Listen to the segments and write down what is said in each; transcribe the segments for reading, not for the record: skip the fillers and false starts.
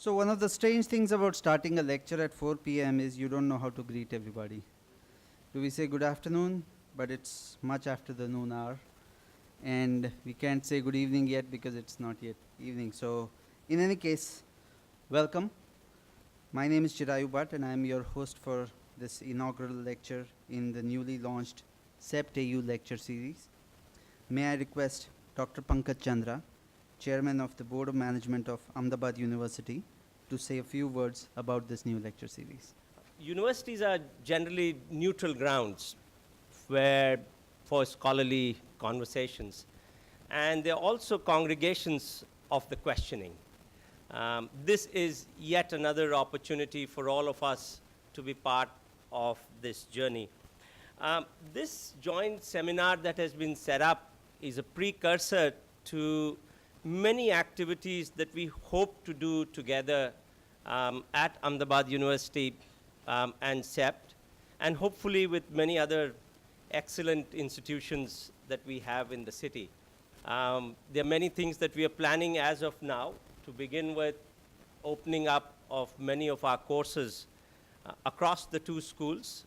So one of the strange things about starting a lecture at 4 p.m. is you don't know how to greet everybody. Do we say good afternoon? But it's much after the noon hour. And we can't say good evening yet because it's not yet evening. So in any case, welcome. My name is Chirayu Bhatt and I'm your host for this inaugural lecture in the newly launched CEPT AU Lecture series. May I request Dr. Pankaj Chandra, Chairman of the Board of Management of Ahmedabad University, to say a few words about this new lecture series. Universities are generally neutral grounds for scholarly conversations, and they're also congregations of the questioning. This is yet another opportunity for all of us to be part of this journey. This joint seminar that has been set up is a precursor to many activities that we hope to do together at Ahmedabad University and CEPT, and hopefully with many other excellent institutions that we have in the city. There are many things that we are planning as of now, to begin with opening up of many of our courses across the two schools,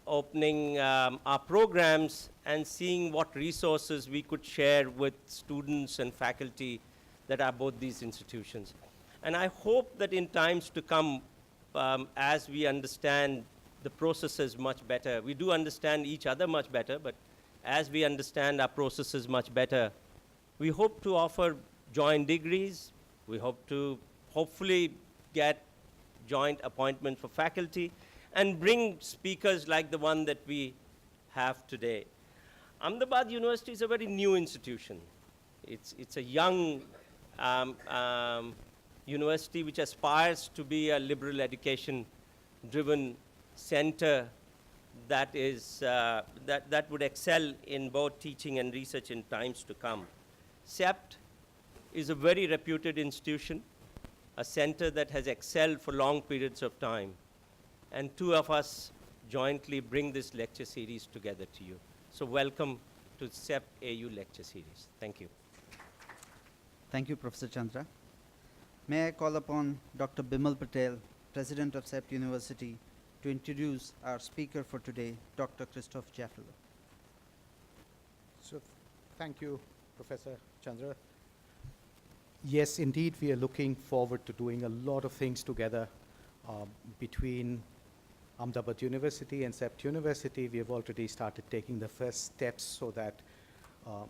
opening our programs and seeing what resources we could share with students and faculty that are both these institutions. And I hope that in times to come, as we understand the processes much better, we do understand each other much better, but as we understand our processes much better, we hope to offer joint degrees. We hope to hopefully get joint appointment for faculty and bring speakers like the one that we have today. Ahmedabad University is a very new institution. It's a young university which aspires to be a liberal education-driven center that would excel in both teaching and research in times to come. CEPT is a very reputed institution, a center that has excelled for long periods of time. And two of us jointly bring this lecture series together to you. So welcome to CEPT AU Lecture Series. Thank you. Thank you, Professor Chandra. May I call upon Dr. Bimal Patel, President of CEPT University, to introduce our speaker for today, Dr. Christophe Jaffrelot. So, thank you, Professor Chandra. Yes, indeed, we are looking forward to doing a lot of things together between Ahmedabad University and CEPT University. We have already started taking the first steps so that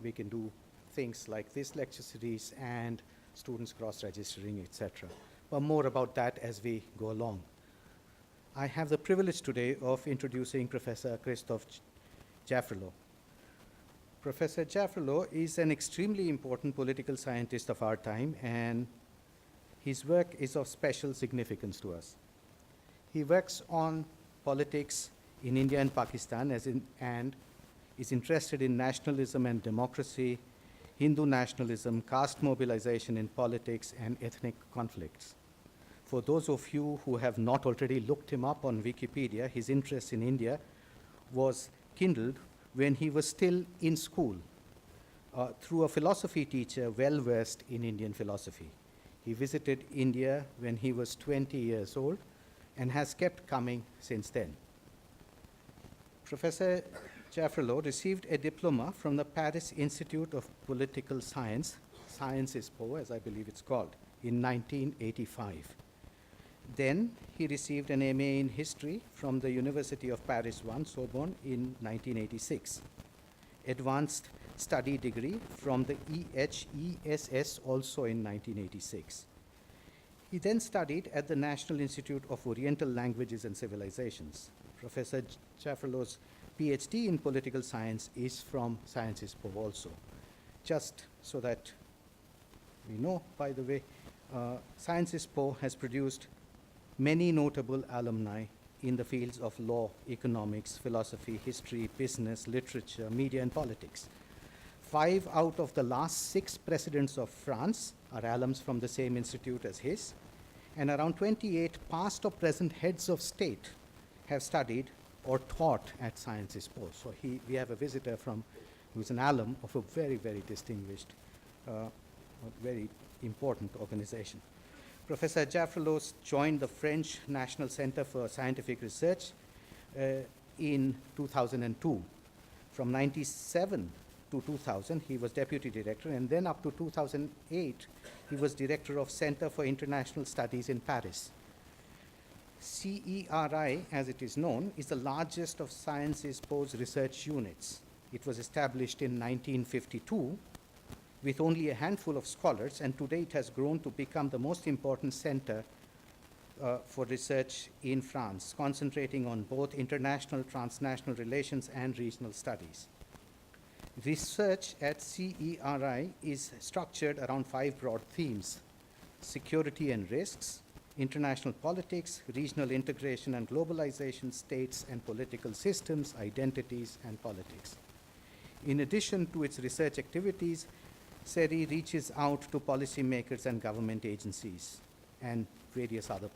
we can do things like this lecture series and students cross-registering, etc. But more about that as we go along. I have the privilege today of introducing Professor Christophe Jaffrelot. Professor Jaffrelot is an extremely important political scientist of our time, and his work is of special significance to us. He works on politics in India and Pakistan and is interested in nationalism and democracy, Hindu nationalism, caste mobilization in politics, and ethnic conflicts. For those of you who have not already looked him up on Wikipedia, his interest in India was kindled when he was still in school through a philosophy teacher well-versed in Indian philosophy. He visited India when he was 20 years old and has kept coming since then. Professor Jaffrelot received a diploma from the Paris Institute of Political Science, CERI-Sciences PO, as I believe it's called, in 1985. Then he received an MA in History from the University of Paris I, Sorbonne, in 1986. Advanced study degree from the EHESS, also in 1986. He then studied at the National Institute of Oriental Languages and Civilizations. Professor Jaffrelot's PhD in political science is from CERI-Sciences PO also. Just so that we know, by the way, CERI-Sciences PO has produced many notable alumni in the fields of law, economics, philosophy, history, business, literature, media, and politics. 5 out of the last 6 presidents of France are alums from the same institute as his, and around 28 past or present heads of state have studied or taught at CERI-Sciences PO. So we have a visitor who's an alum of a very, very distinguished, very important organization. Professor Jaffrelot joined the French National Center for Scientific Research in 2002. From 97 to 2000, he was deputy director, and then up to 2008, he was director of Center for International Studies in Paris. CERI, as it is known, is the largest of Sciences PO's research units. It was established in 1952 with only a handful of scholars, and today it has grown to become the most important center for research in France, concentrating on both international, transnational relations and regional studies. Research at CERI is structured around 5 broad themes: security and risks, international politics, regional integration and globalization, states and political systems, identities, and politics. In addition to its research activities, CERI reaches out to policymakers and government agencies and various other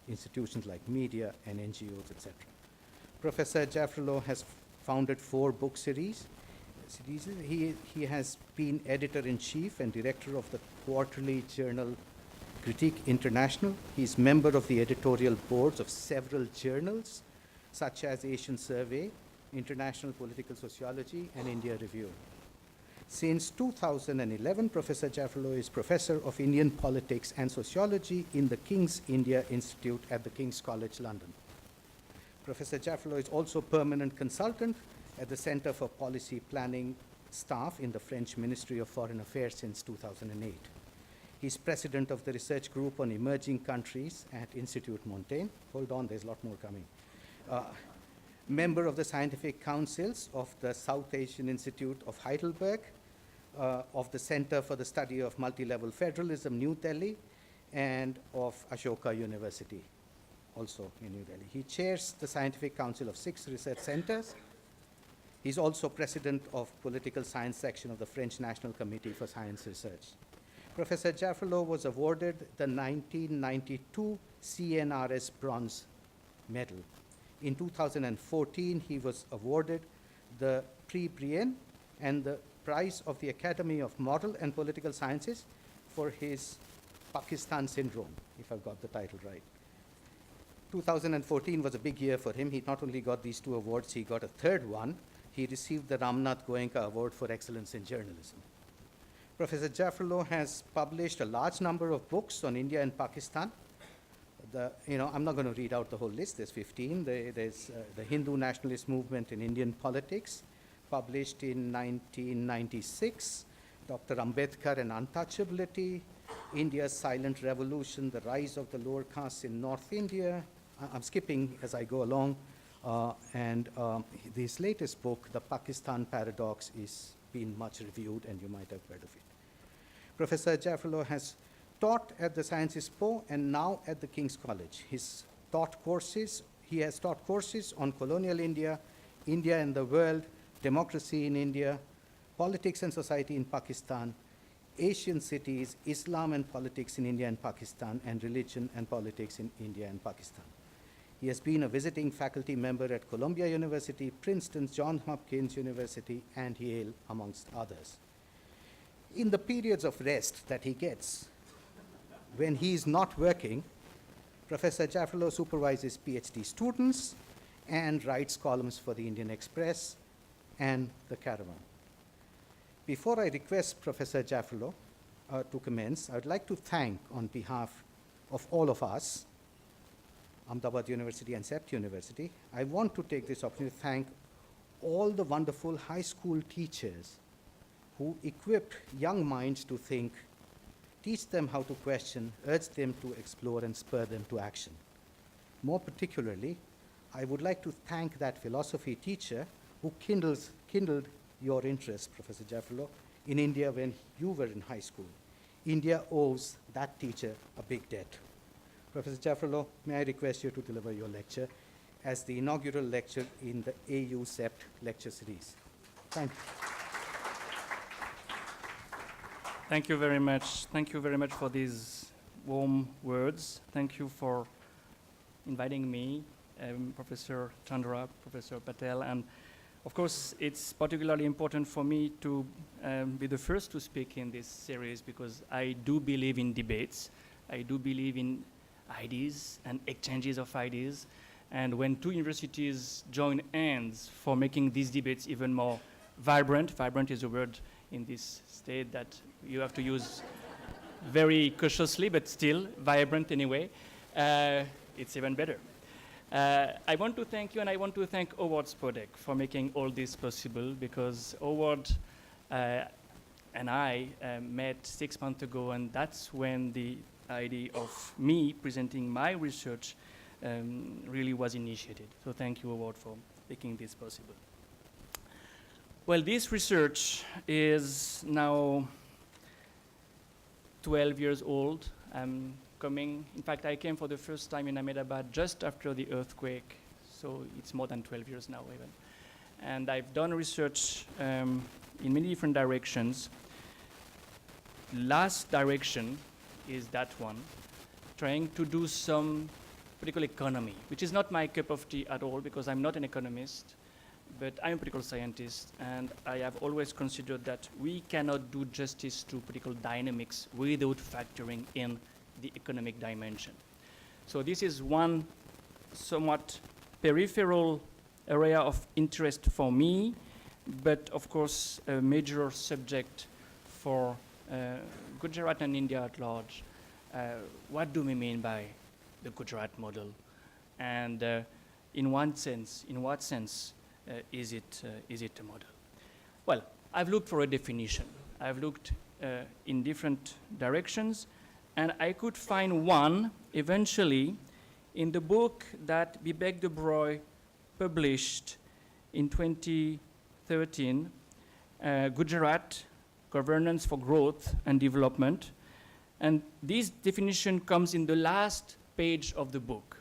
institutions like media and NGOs, etc. Professor Jaffrelot has founded 4 book series. He has been editor-in-chief and director of the quarterly journal Critique International. He's member of the editorial boards of several journals, such as Asian Survey, International Political Sociology, and India Review. Since 2011, Professor Jaffrelot is Professor of Indian Politics and Sociology in the King's India Institute at the King's College London. Professor Jaffrelot is also permanent consultant at the Center for Policy Planning staff in the French Ministry of Foreign Affairs since 2008. He's president of the research group on emerging countries at Institut Montaigne. Hold on, there's a lot more coming. Member of the scientific councils of the South Asian Institute of Heidelberg, of the Center for the Study of Multi-Level Federalism, New Delhi, and of Ashoka University, also in New Delhi. He chairs the scientific council of 6 research centers. He's also president of political science section of the French National Committee for Science Research. Professor Jaffrelot was awarded the 1992 CNRS Bronze Medal. In 2014, he was awarded the Prix Brienne and the Prize of the Academy of Moral and Political Sciences for his Pakistan Syndrome, if I've got the title right. 2014 was a big year for him. He not only got these 2 awards, he got a 3rd one. He received the Ramnath Goenka Award for Excellence in Journalism. Professor Jaffrelot has published a large number of books on India and Pakistan. I'm not going to read out the whole list. There's 15. There's the Hindu Nationalist Movement in Indian Politics, published in 1996. Dr. Ambedkar and Untouchability, India's Silent Revolution, The Rise of the Lower Castes in North India. I'm skipping as I go along. This latest book, The Pakistan Paradox, is been much reviewed, and you might have heard of it. Professor Jaffrelot has taught at the Sciences PO and now at the King's College. He has taught courses on colonial India, India and the world, democracy in India, politics and society in Pakistan, Asian cities, Islam and politics in India and Pakistan, and religion and politics in India and Pakistan. He has been a visiting faculty member at Columbia University, Princeton, Johns Hopkins University, and Yale, amongst others. In the periods of rest that he gets, when he is not working, Professor Jaffrelot supervises PhD students and writes columns for the Indian Express and the Caravan. Before I request Professor Jaffrelot to commence, I would like to thank, on behalf of all of us, Ahmedabad University and CEPT University, I want to take this opportunity to thank all the wonderful high school teachers who equipped young minds to think, teach them how to question, urge them to explore, and spur them to action. More particularly, I would like to thank that philosophy teacher who kindled your interest, Professor Jaffrelot, in India when you were in high school. India owes that teacher a big debt. Professor Jaffrelot, may I request you to deliver your lecture as the inaugural lecture in the AU CEPT lecture series. Thank you. Thank you very much. Thank you very much for these warm words. Thank you for inviting me, Professor Chandra, Professor Patel, and of course, it's particularly important for me to be the first to speak in this series because I do believe in debates. I do believe in ideas and exchanges of ideas. And when two universities join hands for making these debates even more vibrant is a word in this state that you have to use very cautiously, but still vibrant anyway, it's even better. I want to thank you, and I want to thank Howard Spodek for making all this possible, because Howard and I met 6 months ago, and that's when the idea of me presenting my research really was initiated. So thank you, Howard, for making this possible. Well, this research is now 12 years old. I'm coming, in fact, I came for the first time in Ahmedabad just after the earthquake, so it's more than 12 years now even. And I've done research in many different directions. Last direction is that one, trying to do some political economy, which is not my cup of tea at all, because I'm not an economist, but I'm a political scientist, and I have always considered that we cannot do justice to political dynamics without factoring in the economic dimension. So this is one somewhat peripheral area of interest for me, but of course a major subject for Gujarat and India at large. What do we mean by the Gujarat model? And in what sense is it a model? Well, I've looked for a definition. I've looked in different directions, and I could find one eventually in the book that Bibek de Broglie published in 2013, Gujarat, Governance for Growth and Development. And this definition comes in the last page of the book.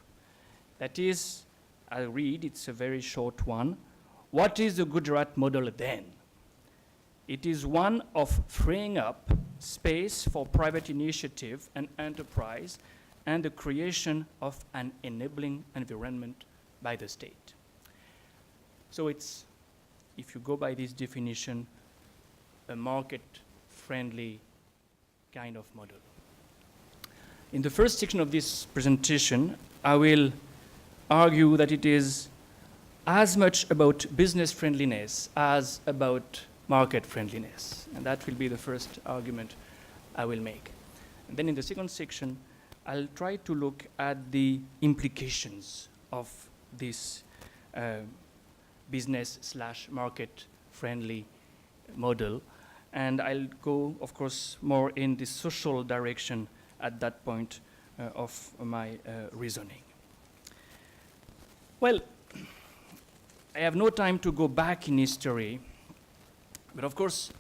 That is, I'll read, it's a very short one. What is the Gujarat model then? It is one of freeing up space for private initiative and enterprise and the creation of an enabling environment by the state. So it's, if you go by this definition, a market-friendly kind of model. In the first section of this presentation, I will argue that it is as much about business friendliness as about market friendliness. And that will be the first argument I will make. And then in the second section, I'll try to look at the implications of this business/market friendly model. And I'll go, of course, more in the social direction at that point of my reasoning. Well, I have no time to go back in history, but of course,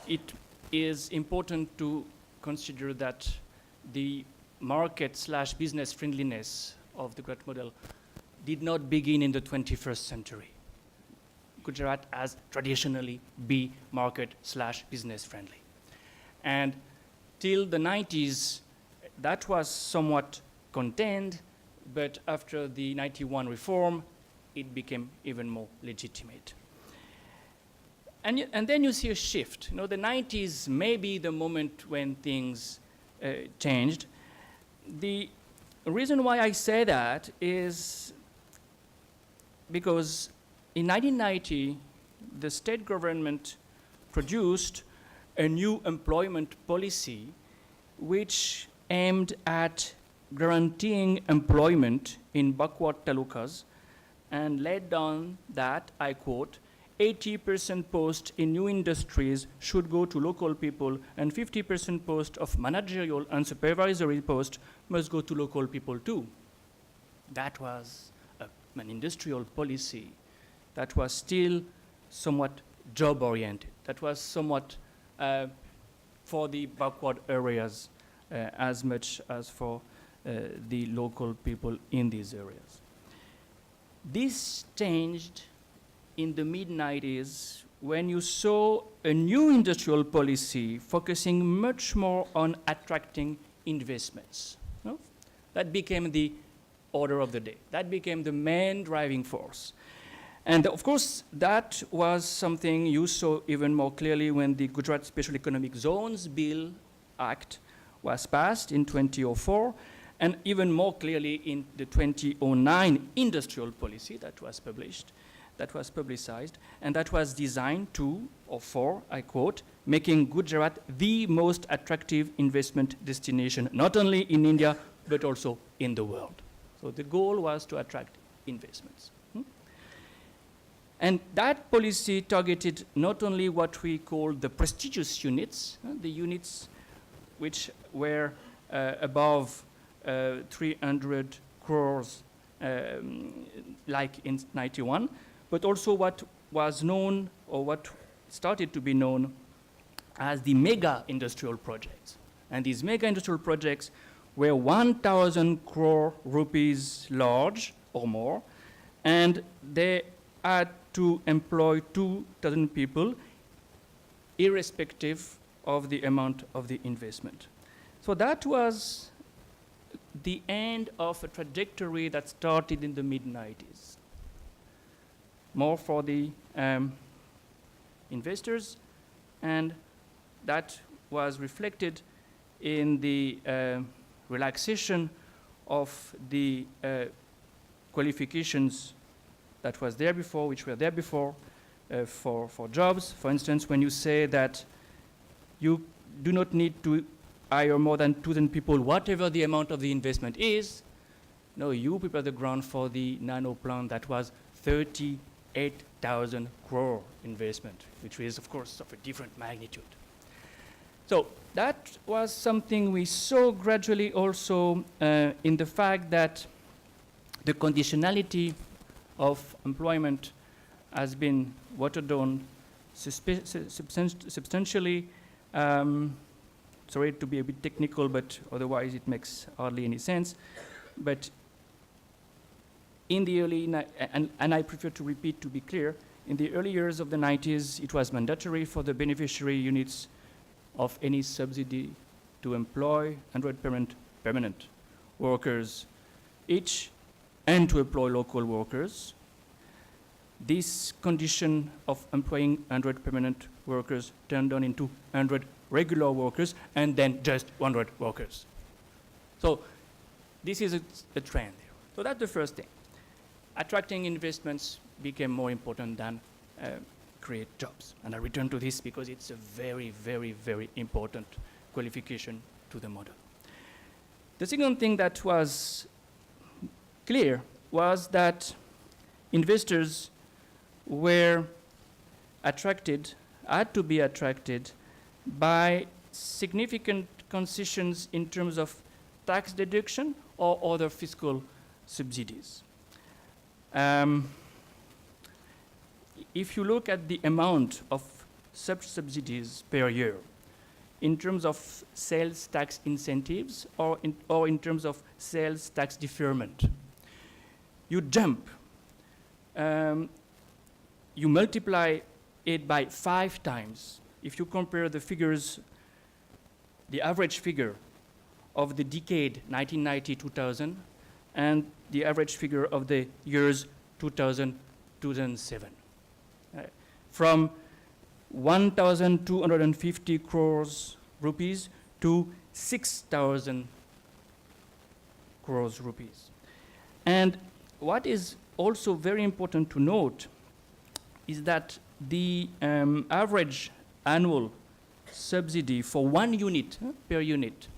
it is important to consider that the market/business friendliness of the Gujarat model did not begin in the 21st century. Gujarat has traditionally been market/business friendly. And till the 90s, that was somewhat contained, but after the 91 reform, it became even more legitimate. And then you see a shift. You know, the 90s may be the moment when things changed. The reason why I say that is because in 1990, the state government produced a new employment policy which aimed at guaranteeing employment in backward talukas and laid down that, I quote, 80% posts in new industries should go to local people and 50% posts of managerial and supervisory posts must go to local people too. That was an industrial policy that was still somewhat job-oriented. That was somewhat for the backward areas as much as for the local people in these areas. This changed in the mid-90s when you saw a new industrial policy focusing much more on attracting investments. No? That became the order of the day. That became the main driving force. And of course, that was something you saw even more clearly when the Gujarat Special Economic Zones Bill Act was passed in 2004, and even more clearly in the 2009 industrial policy that was published, that was publicized, and that was designed to, or for, I quote, making Gujarat the most attractive investment destination, not only in India, but also in the world. So the goal was to attract investments. And that policy targeted not only what we call the prestigious units, the units which were above 300 crores, like in 91, but also what was known, or what started to be known as the mega industrial projects. And these mega industrial projects were 1,000 crore rupees large or more, and they had to employ 2,000 people, irrespective of the amount of the investment. So that was the end of a trajectory that started in the mid-90s. More for the investors, and that was reflected in the relaxation of the qualifications that was there before, which were there before, for jobs. For instance, when you say that you do not need to hire more than 2,000 people, whatever the amount of the investment is, no, you prepare the ground for the nano plant that was 38,000 crore investment, which is, of course, of a different magnitude. So that was something we saw gradually also in the fact that the conditionality of employment has been watered down substantially. Sorry to be a bit technical, but otherwise it makes hardly any sense. But in the early, and I prefer to repeat to be clear, in the early years of the 90s, it was mandatory for the beneficiary units of any subsidy to employ 100 permanent workers each, and to employ local workers. This condition of employing 100 permanent workers turned on into 100 regular workers, and then just 100 workers. So this is a trend there. So that's the first thing. Attracting investments became more important than create jobs. And I return to this because it's a very, very, very important qualification to the model. The second thing that was clear was that investors were attracted, had to be attracted by significant concessions in terms of tax deduction or other fiscal subsidies. If you look at the amount of such subsidies per year, in terms of sales tax incentives or in terms of sales tax deferment, you jump, you multiply it by 5 times. If you compare the figures, the average figure of the decade 1990-2000 and the average figure of the years 2000-2007. From 1,250 crores rupees to 6,000 crores rupees. And what is also very important to note is that the average annual subsidy for 1 unit per unit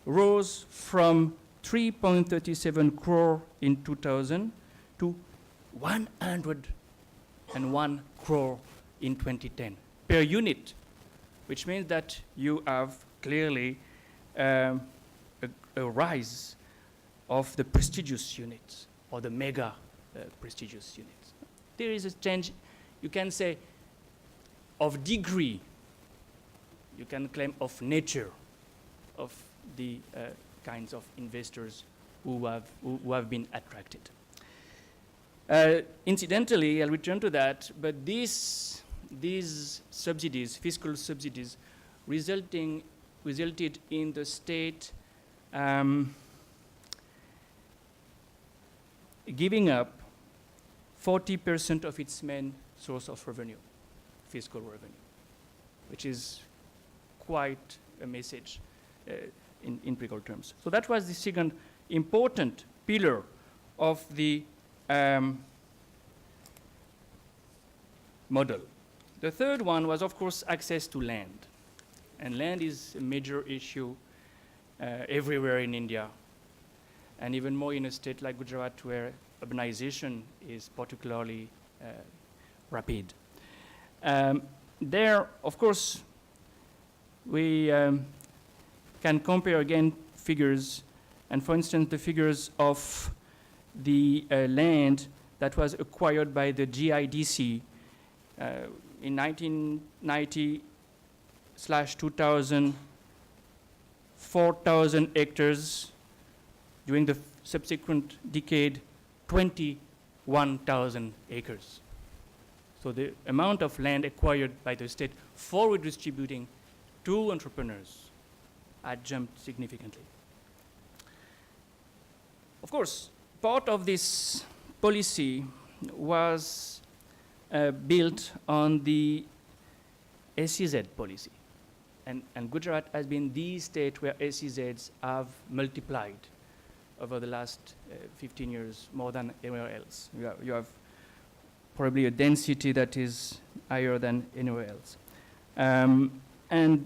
rose from 3.37 crore in 2000 to 101 crore in 2010 per unit, which means that you have clearly a rise of the prestigious units or the mega prestigious units. There is a change, you can say, of degree, you can claim of nature of the kinds of investors who have been attracted. Incidentally, I'll return to that, but these subsidies, fiscal subsidies, resulted in the state giving up 40% of its main source of revenue, fiscal revenue, which is quite a message. in empirical terms. So that was the second important pillar of the model. The third one was, of course, access to land. And land is a major issue everywhere in India, and even more in a state like Gujarat, where urbanization is particularly rapid. There, of course, we can compare again figures, and for instance, the figures of the land that was acquired by the GIDC in 1990/2000, 4,000 hectares. During the subsequent decade, 21,000 acres. So the amount of land acquired by the state for redistributing to entrepreneurs had jumped significantly. Of course, part of this policy was built on the SEZ policy. And Gujarat has been the state where SEZs have multiplied over the last 15 years more than anywhere else. You have probably a density that is higher than anywhere else. And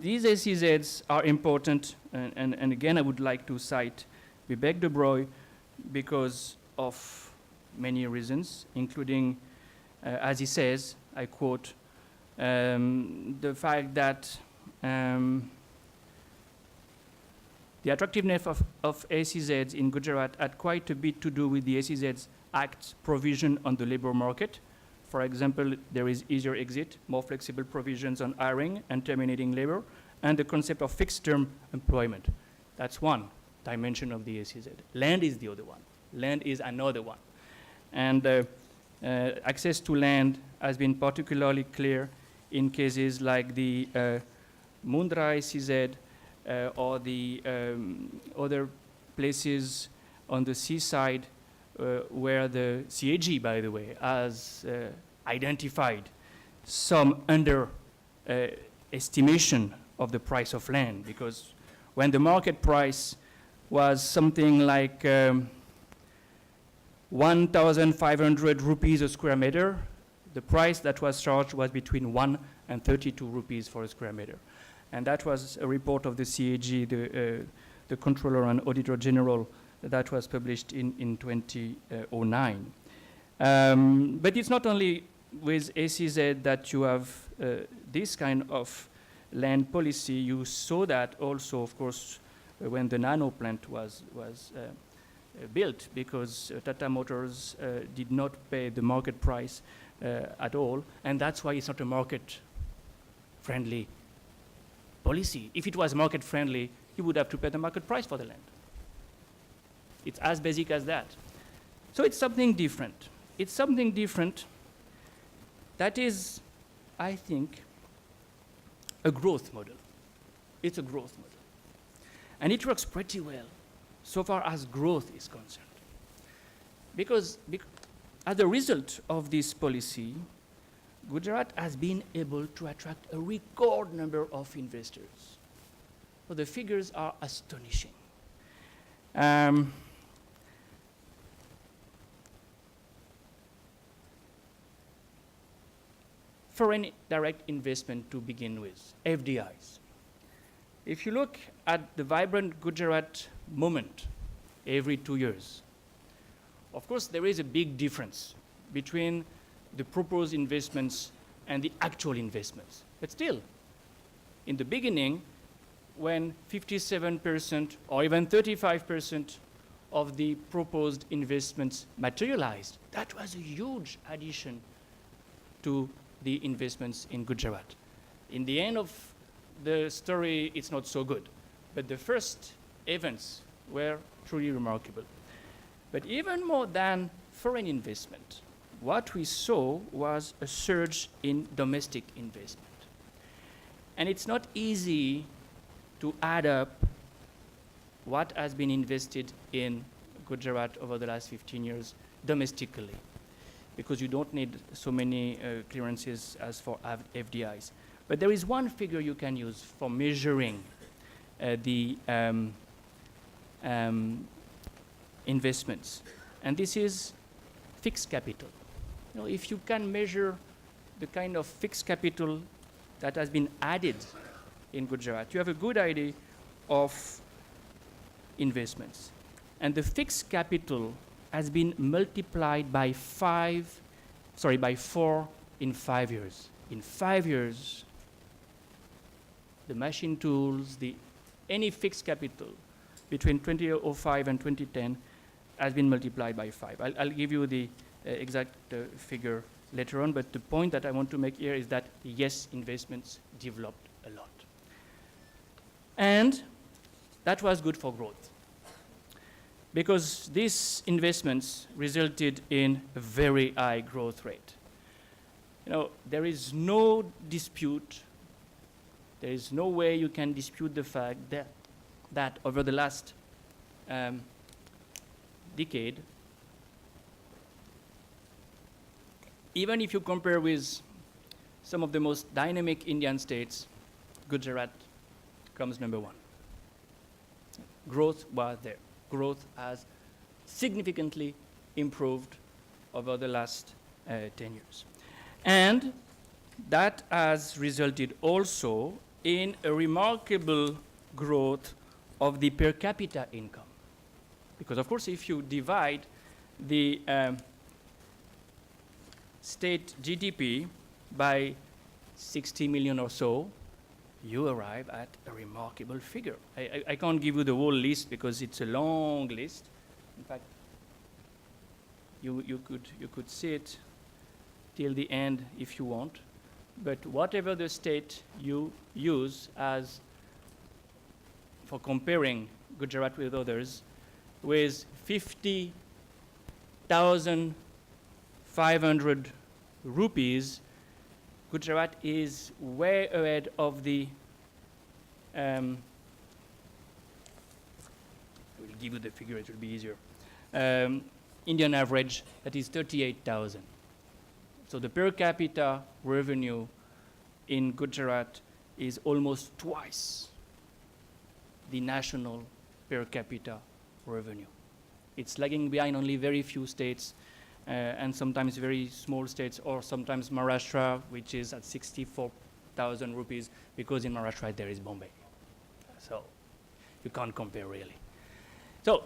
these SEZs are important, and again I would like to cite Vivek de Broglie because of many reasons, including, as he says, I quote, the fact that the attractiveness of SEZs in Gujarat had quite a bit to do with the SEZs Act's provision on the labor market. For example, there is easier exit, more flexible provisions on hiring and terminating labor, and the concept of fixed-term employment. That's one dimension of the SEZ. Land is the other one. Land is another one. And access to land has been particularly clear in cases like the Mundra SEZ or the other places on the seaside where the CAG, by the way, has identified some estimation of the price of land, because when the market price was something like 1,500 rupees a square meter, the price that was charged was between 1 and 32 rupees for a square meter. And that was a report of the CAG, the Controller and Auditor General, that was published in 2009. But it's not only with SEZ that you have this kind of land policy. You saw that also, of course, when the nano plant was built, because Tata Motors did not pay the market price at all, and that's why it's not a market-friendly policy. If it was market-friendly, you would have to pay the market price for the land. It's as basic as that. So it's something different. It's something different that is, I think, a growth model. It's a growth model. And it works pretty well so far as growth is concerned. Because as a result of this policy, Gujarat has been able to attract a record number of investors. So the figures are astonishing. Foreign direct investment to begin with, FDIs. If you look at the vibrant Gujarat moment every 2 years, of course there is a big difference between the proposed investments and the actual investments. But still, in the beginning, when 57% or even 35% of the proposed investments materialized, that was a huge addition to the investments in Gujarat. In the end of the story, it's not so good. But the first events were truly remarkable. But even more than foreign investment, what we saw was a surge in domestic investment. And it's not easy to add up what has been invested in Gujarat over the last 15 years domestically, because you don't need so many clearances as for FDIs. But there is one figure you can use for measuring the investments. And this is fixed capital. You know, if you can measure the kind of fixed capital that has been added in Gujarat, you have a good idea of investments. And the fixed capital has been multiplied by 4 in 5 years. In 5 years, the machine tools, any fixed capital between 2005 and 2010 has been multiplied by 5. I'll give you the exact figure later on, but the point that I want to make here is that, yes, investments developed a lot. And that was good for growth, because these investments resulted in a very high growth rate. You know, there is no dispute, there is no way you can dispute the fact that over the last decade, even if you compare with some of the most dynamic Indian states, Gujarat comes number 1. Growth was there. Growth has significantly improved over the last 10 years. And that has resulted also in a remarkable growth of the per capita income. Because of course, if you divide the state GDP by 60 million or so, you arrive at a remarkable figure. I can't give you the whole list because it's a long list. In fact, you could see it till the end if you want. But whatever the state you use as for comparing Gujarat with others, with 50,500 rupees, Gujarat is way ahead of the, I will give you the figure, it will be easier, Indian average, that is 38,000. So the per capita revenue in Gujarat is almost twice the national per capita revenue. It's lagging behind only very few states, and sometimes very small states, or sometimes Maharashtra, which is at 64,000 rupees, because in Maharashtra there is Bombay. So you can't compare really. So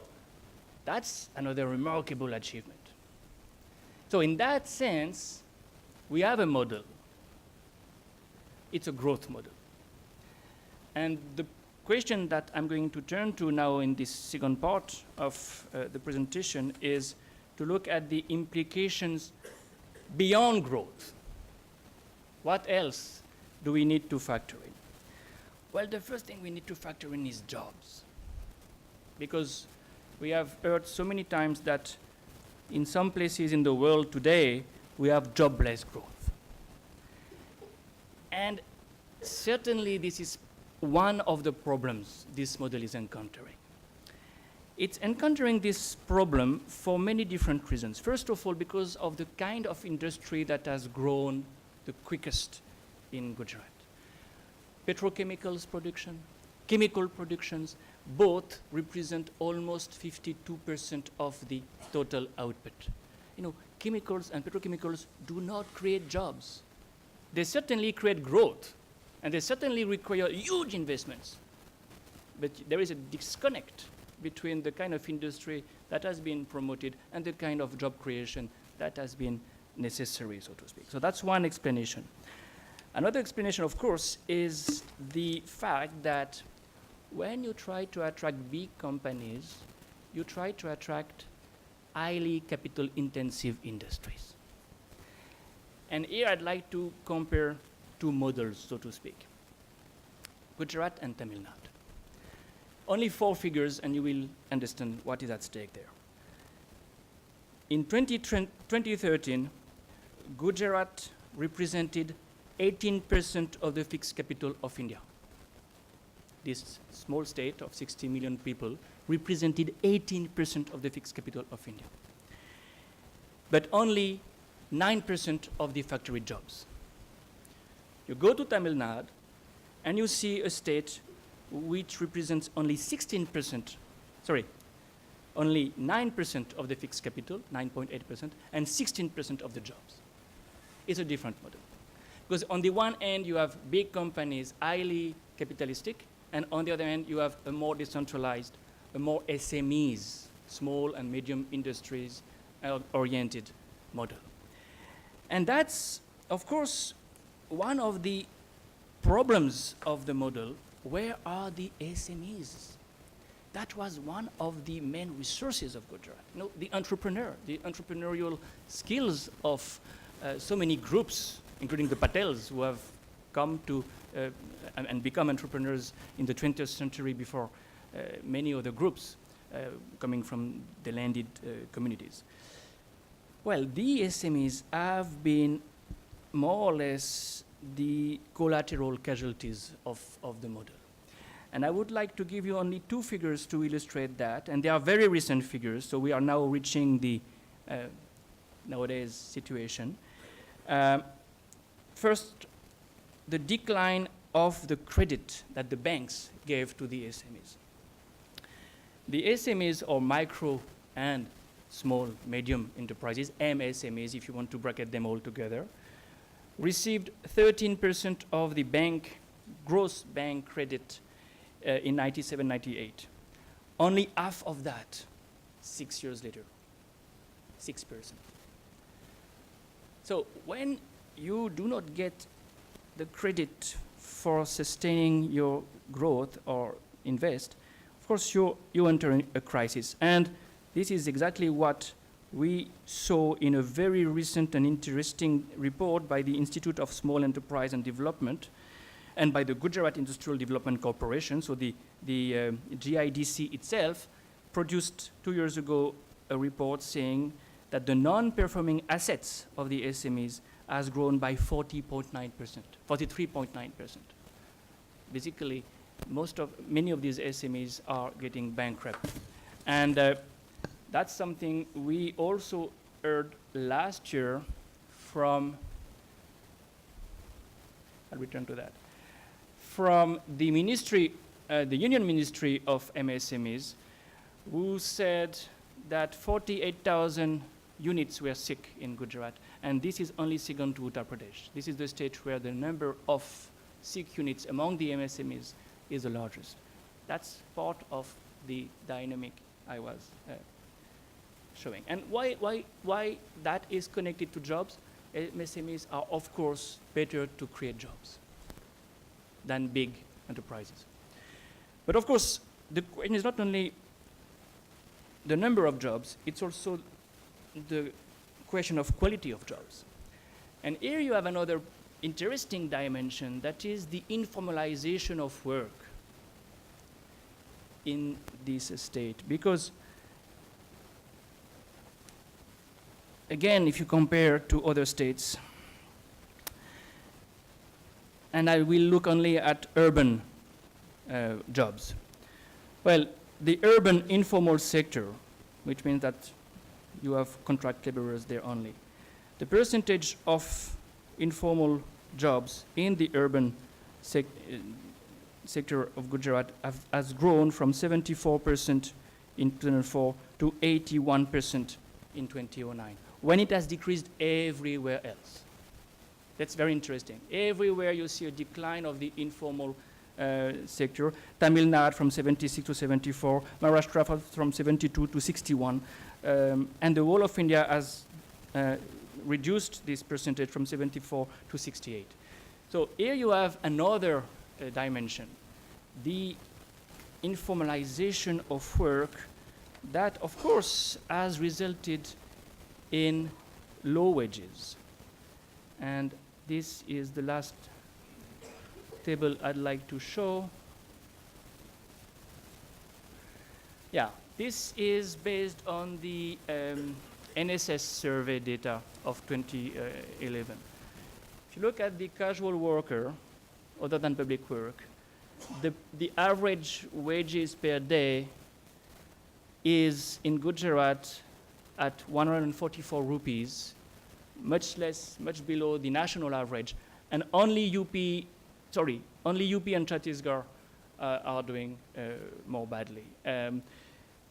that's another remarkable achievement. So in that sense, we have a model. It's a growth model. And the question that I'm going to turn to now in this second part of the presentation is to look at the implications beyond growth. What else do we need to factor in? Well, the first thing we need to factor in is jobs. Because we have heard so many times that in some places in the world today, we have jobless growth. And certainly this is one of the problems this model is encountering. It's encountering this problem for many different reasons. First of all, because of the kind of industry that has grown the quickest in Gujarat. Petrochemicals production, chemical productions, both represent almost 52% of the total output. You know, chemicals and petrochemicals do not create jobs. They certainly create growth, and they certainly require huge investments. But there is a disconnect between the kind of industry that has been promoted and the kind of job creation that has been necessary, so to speak. So that's one explanation. Another explanation, of course, is the fact that when you try to attract big companies, you try to attract highly capital-intensive industries. And here I'd like to compare two models, so to speak. Gujarat and Tamilnadu. Only 4 figures, and you will understand what is at stake there. In 2013, Gujarat represented 18% of the fixed capital of India. This small state of 60 million people represented 18% of the fixed capital of India. But only 9% of the factory jobs. You go to Tamil Nadu and you see a state which represents only 16%, only 9% of the fixed capital, 9.8%, and 16% of the jobs. It's a different model. Because on the one hand, you have big companies, highly capitalistic, and on the other hand, you have a more decentralized, a more SMEs, small and medium industries oriented model. And that's, of course, one of the problems of the model. Where are the SMEs? That was one of the main resources of Gujarat. You know, the entrepreneur, the entrepreneurial skills of so many groups, including the Patels, who have come to and become entrepreneurs in the 20th century before many other groups coming from the landed communities. Well, the SMEs have been more or less the collateral casualties of the model. And I would like to give you only two figures to illustrate that, and they are very recent figures, so we are now reaching the nowadays situation. First, the decline of the credit that the banks gave to the SMEs. The SMEs, or micro and small, medium enterprises, MSMEs, if you want to bracket them all together, received 13% of the gross bank credit in 97-98. Only half of that 6 years later, 6%. So when you do not get the credit for sustaining your growth or invest, of course you enter a crisis. And this is exactly what we saw in a very recent and interesting report by the Institute of Small Enterprise and Development and by the Gujarat Industrial Development Corporation. So the GIDC itself produced 2 years ago a report saying that the non-performing assets of the SMEs has grown by 40.9%, 43.9%. Basically, many of these SMEs are getting bankrupt. And that's something we also heard last year from, I'll return to that, from the ministry, the Union Ministry of MSMEs, who said that 48,000 units were sick in Gujarat, and this is only second to Uttar Pradesh. This is the state where the number of sick units among the MSMEs is the largest. That's part of the dynamic I was showing. And why that is connected to jobs? MSMEs are, of course, better to create jobs than big enterprises. But of course, the question is not only the number of jobs, it's also the question of quality of jobs. And here you have another interesting dimension, that is the informalization of work in this state. Because again, if you compare to other states, and I will look only at urban jobs. Well, the urban informal sector, which means that you have contract laborers there only. The percentage of informal jobs in the urban sector of Gujarat has grown from 74% in 2004 to 81% in 2009, when it has decreased everywhere else. That's very interesting. Everywhere you see a decline of the informal sector. Tamilnadu from 76 to 74, Maharashtra from 72 to 61, and the whole of India has reduced this percentage from 74 to 68. So here you have another dimension, the informalization of work that, of course, has resulted in low wages. And this is the last table I'd like to show. Yeah, this is based on the NSS survey data of 2011. If you look at the casual worker, other than public work, the average wages per day is in Gujarat at 144 rupees, much below the national average, and only UP and Chhattisgarh are doing more badly.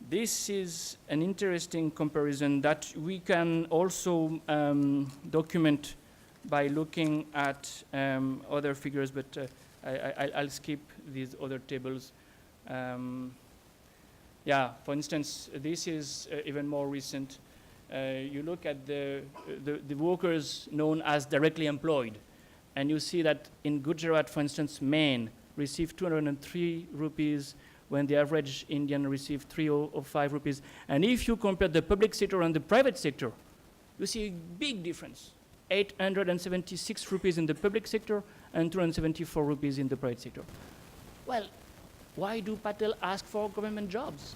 this is an interesting comparison that we can also document by looking at other figures, but I'll skip these other tables. Yeah, for instance, this is even more recent. You look at the workers known as directly employed, and you see that in Gujarat, for instance, men receive 203 rupees when the average Indian received 305 rupees. And if you compare the public sector and the private sector, you see a big difference. 876 rupees in the public sector and 274 rupees in the private sector. Well, why do Patel ask for government jobs?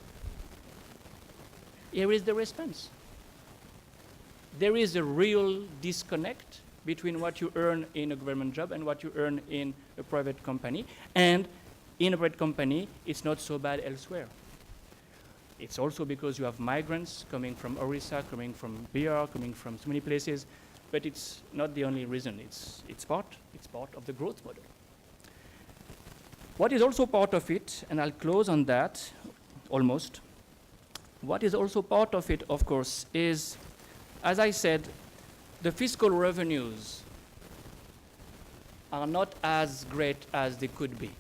Here is the response. There is a real disconnect between what you earn in a government job and what you earn in a private company. And in a private company, it's not so bad elsewhere. It's also because you have migrants coming from Orissa, coming from Bihar, coming from so many places, but it's not the only reason. It's part of the growth model. What is also part of it, and I'll close on that, almost. What is also part of it, of course, is, as I said, the fiscal revenues are not as great as they could be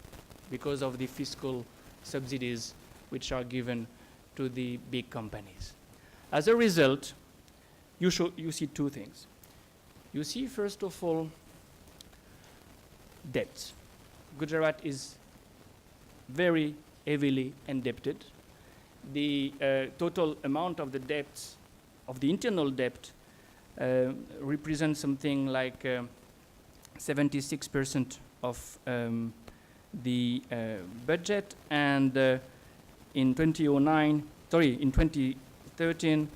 because of the fiscal subsidies which are given to the big companies. As a result, you see two things. You see, first of all, debt. Gujarat is very heavily indebted. The total amount of the debt, of the internal debt, represents something like 76% of the budget, and in 2013,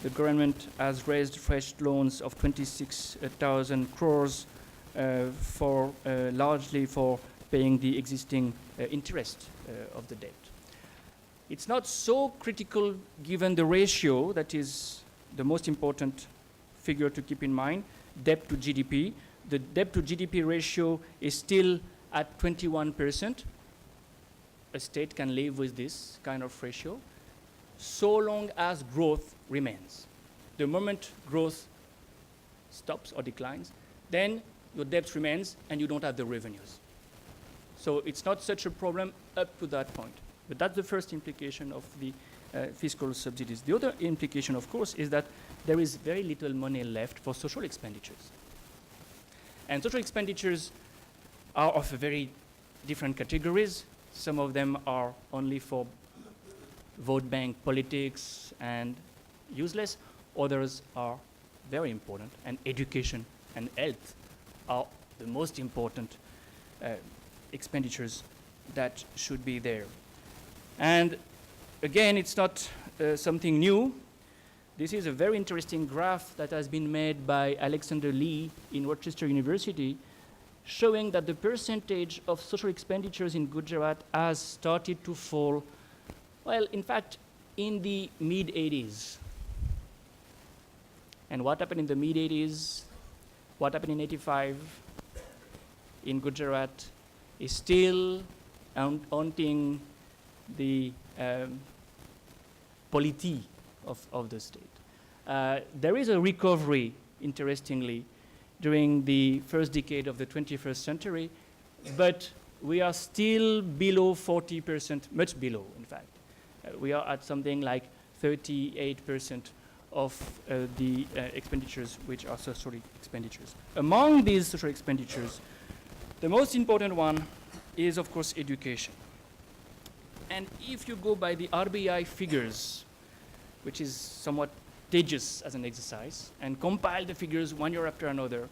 the government has raised fresh loans of 26,000 crores for largely for paying the existing interest of the debt. It's not so critical given the ratio that is the most important figure to keep in mind, debt to GDP. The debt to GDP ratio is still at 21%. A state can live with this kind of ratio so long as growth remains. The moment growth stops or declines, then your debt remains and you don't have the revenues. So it's not such a problem up to that point. But that's the first implication of the fiscal subsidies. The other implication, of course, is that there is very little money left for social expenditures. And social expenditures are of very different categories. Some of them are only for vote bank politics and useless. Others are very important, and education and health are the most important expenditures that should be there. And again, it's not something new. This is a very interesting graph that has been made by Alexander Lee in Rochester University, showing that the percentage of social expenditures in Gujarat has started to fall, well, in fact, in the mid-80s. And what happened in the mid-80s, what happened in 85 in Gujarat is still haunting the polity of the state. There is a recovery, interestingly, during the first decade of the 21st century, but we are still below 40%, much below, in fact. We are at something like 38% of the expenditures which are social expenditures. Among these social expenditures, the most important one is, of course, education. And if you go by the RBI figures, which is somewhat tedious as an exercise, and compile the figures one year after another,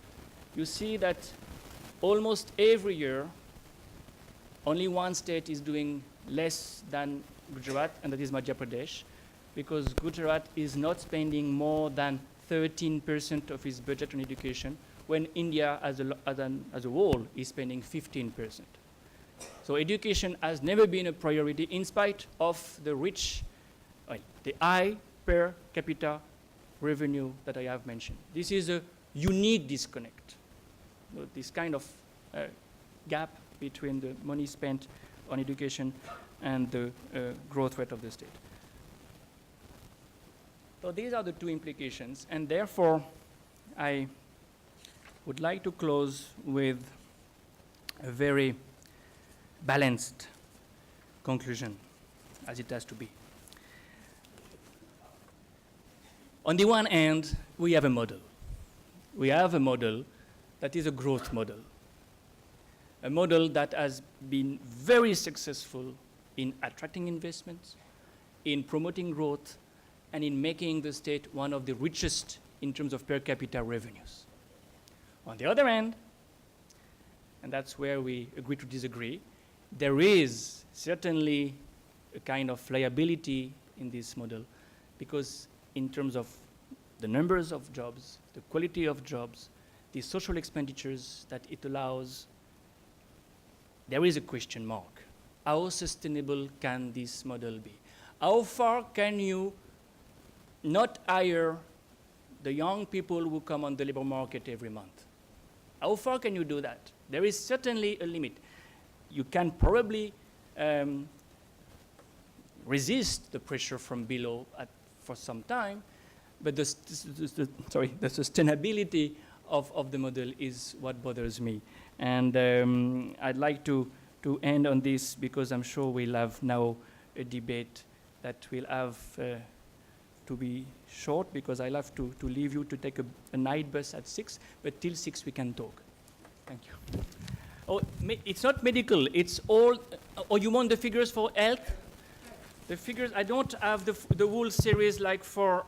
you see that almost every year, only one state is doing less than Gujarat, and that is Madhya Pradesh, because Gujarat is not spending more than 13% of its budget on education, when India as a whole is spending 15%. So education has never been a priority in spite of the the high per capita revenue that I have mentioned. This is a unique disconnect, this kind of gap between the money spent on education and the growth rate of the state. So these are the two implications, and therefore I would like to close with a very balanced conclusion, as it has to be. On the one hand, we have a model. We have a model that is a growth model, a model that has been very successful in attracting investments, in promoting growth, and in making the state one of the richest in terms of per capita revenues. On the other hand, and that's where we agree to disagree, there is certainly a kind of liability in this model, because in terms of the numbers of jobs, the quality of jobs, the social expenditures that it allows, there is a question mark. How sustainable can this model be? How far can you not hire the young people who come on the labor market every month? How far can you do that? There is certainly a limit. You can probably resist the pressure from below for some time, but the sustainability of the model is what bothers me. And I'd like to end on this, because I'm sure we'll have now a debate that will have to be short, because I'll have to leave you to take a night bus at 6, but till 6 we can talk. Thank you. Oh, it's not medical, it's all, oh, you want the figures for health? The figures, I don't have the whole series like for,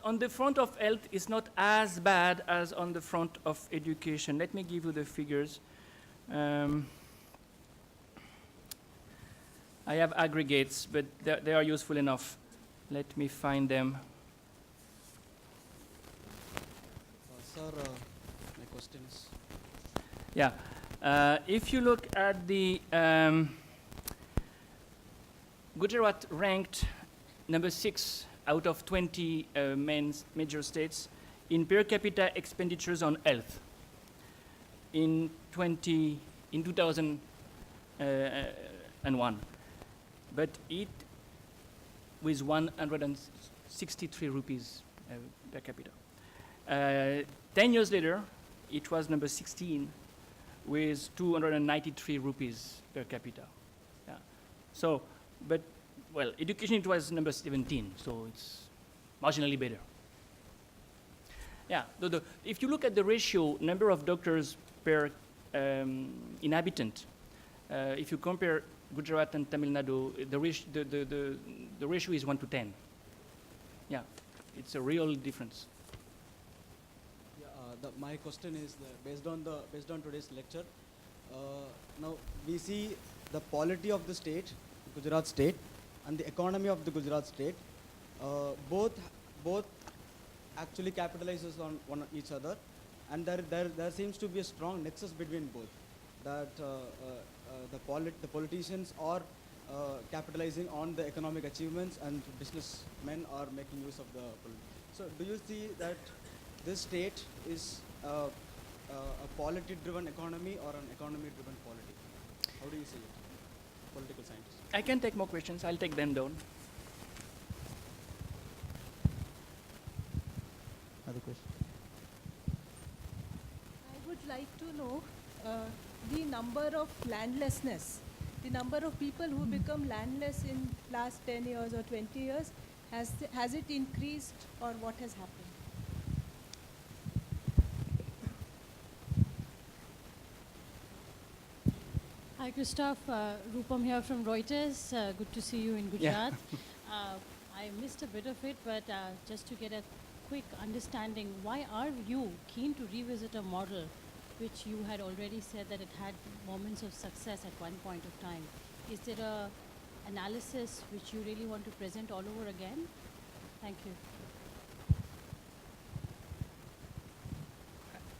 on the front of health is not as bad as on the front of education. Let me give you the figures. I have aggregates, but they are useful enough. Let me find them. Sir, my question is... Yeah, if you look at the Gujarat ranked number 6 out of 20 major states in per capita expenditures on health in 2001, but it with 163 rupees per capita. 10 years later, it was number 16 with 293 rupees per capita. Yeah. So, but, well, education, it was number 17, so it's marginally better. Yeah, if you look at the ratio, number of doctors per inhabitant, if you compare Gujarat and Tamilnadu, the ratio is 1 to 10. Yeah, it's a real difference. Yeah, my question is based on today's lecture. Now we see the polity of the state, Gujarat state, and the economy of the Gujarat state. Both actually capitalizes on each other, and there seems to be a strong nexus between both. That the politicians are capitalizing on the economic achievements, and businessmen are making use of the polity. So do you see that this state is a polity-driven economy or an economy-driven polity? How do you see it, political scientist? I can take more questions. I'll take them down. Other question? I would like to know the number of landlessness, the number of people who become landless in last 10 years or 20 years, has it increased, or what has happened? Hi, Christophe. Rupam here from Reuters. Good to see you in Gujarat. Yeah. I missed a bit of it, but just to get a quick understanding, why are you keen to revisit a model which you had already said that it had moments of success at one point of time? Is there a analysis which you really want to present all over again? Thank you.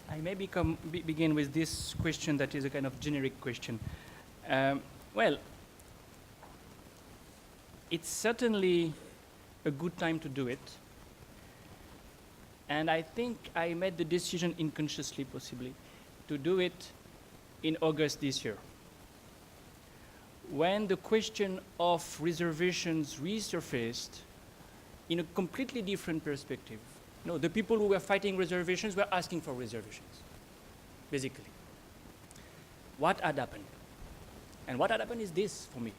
I may begin with this question that is a kind of generic question. Well, it's certainly a good time to do it. And I think I made the decision unconsciously, possibly, to do it in August this year, when the question of reservations resurfaced in a completely different perspective. No, the people who were fighting reservations were asking for reservations, basically. What had happened? And what had happened is this for me.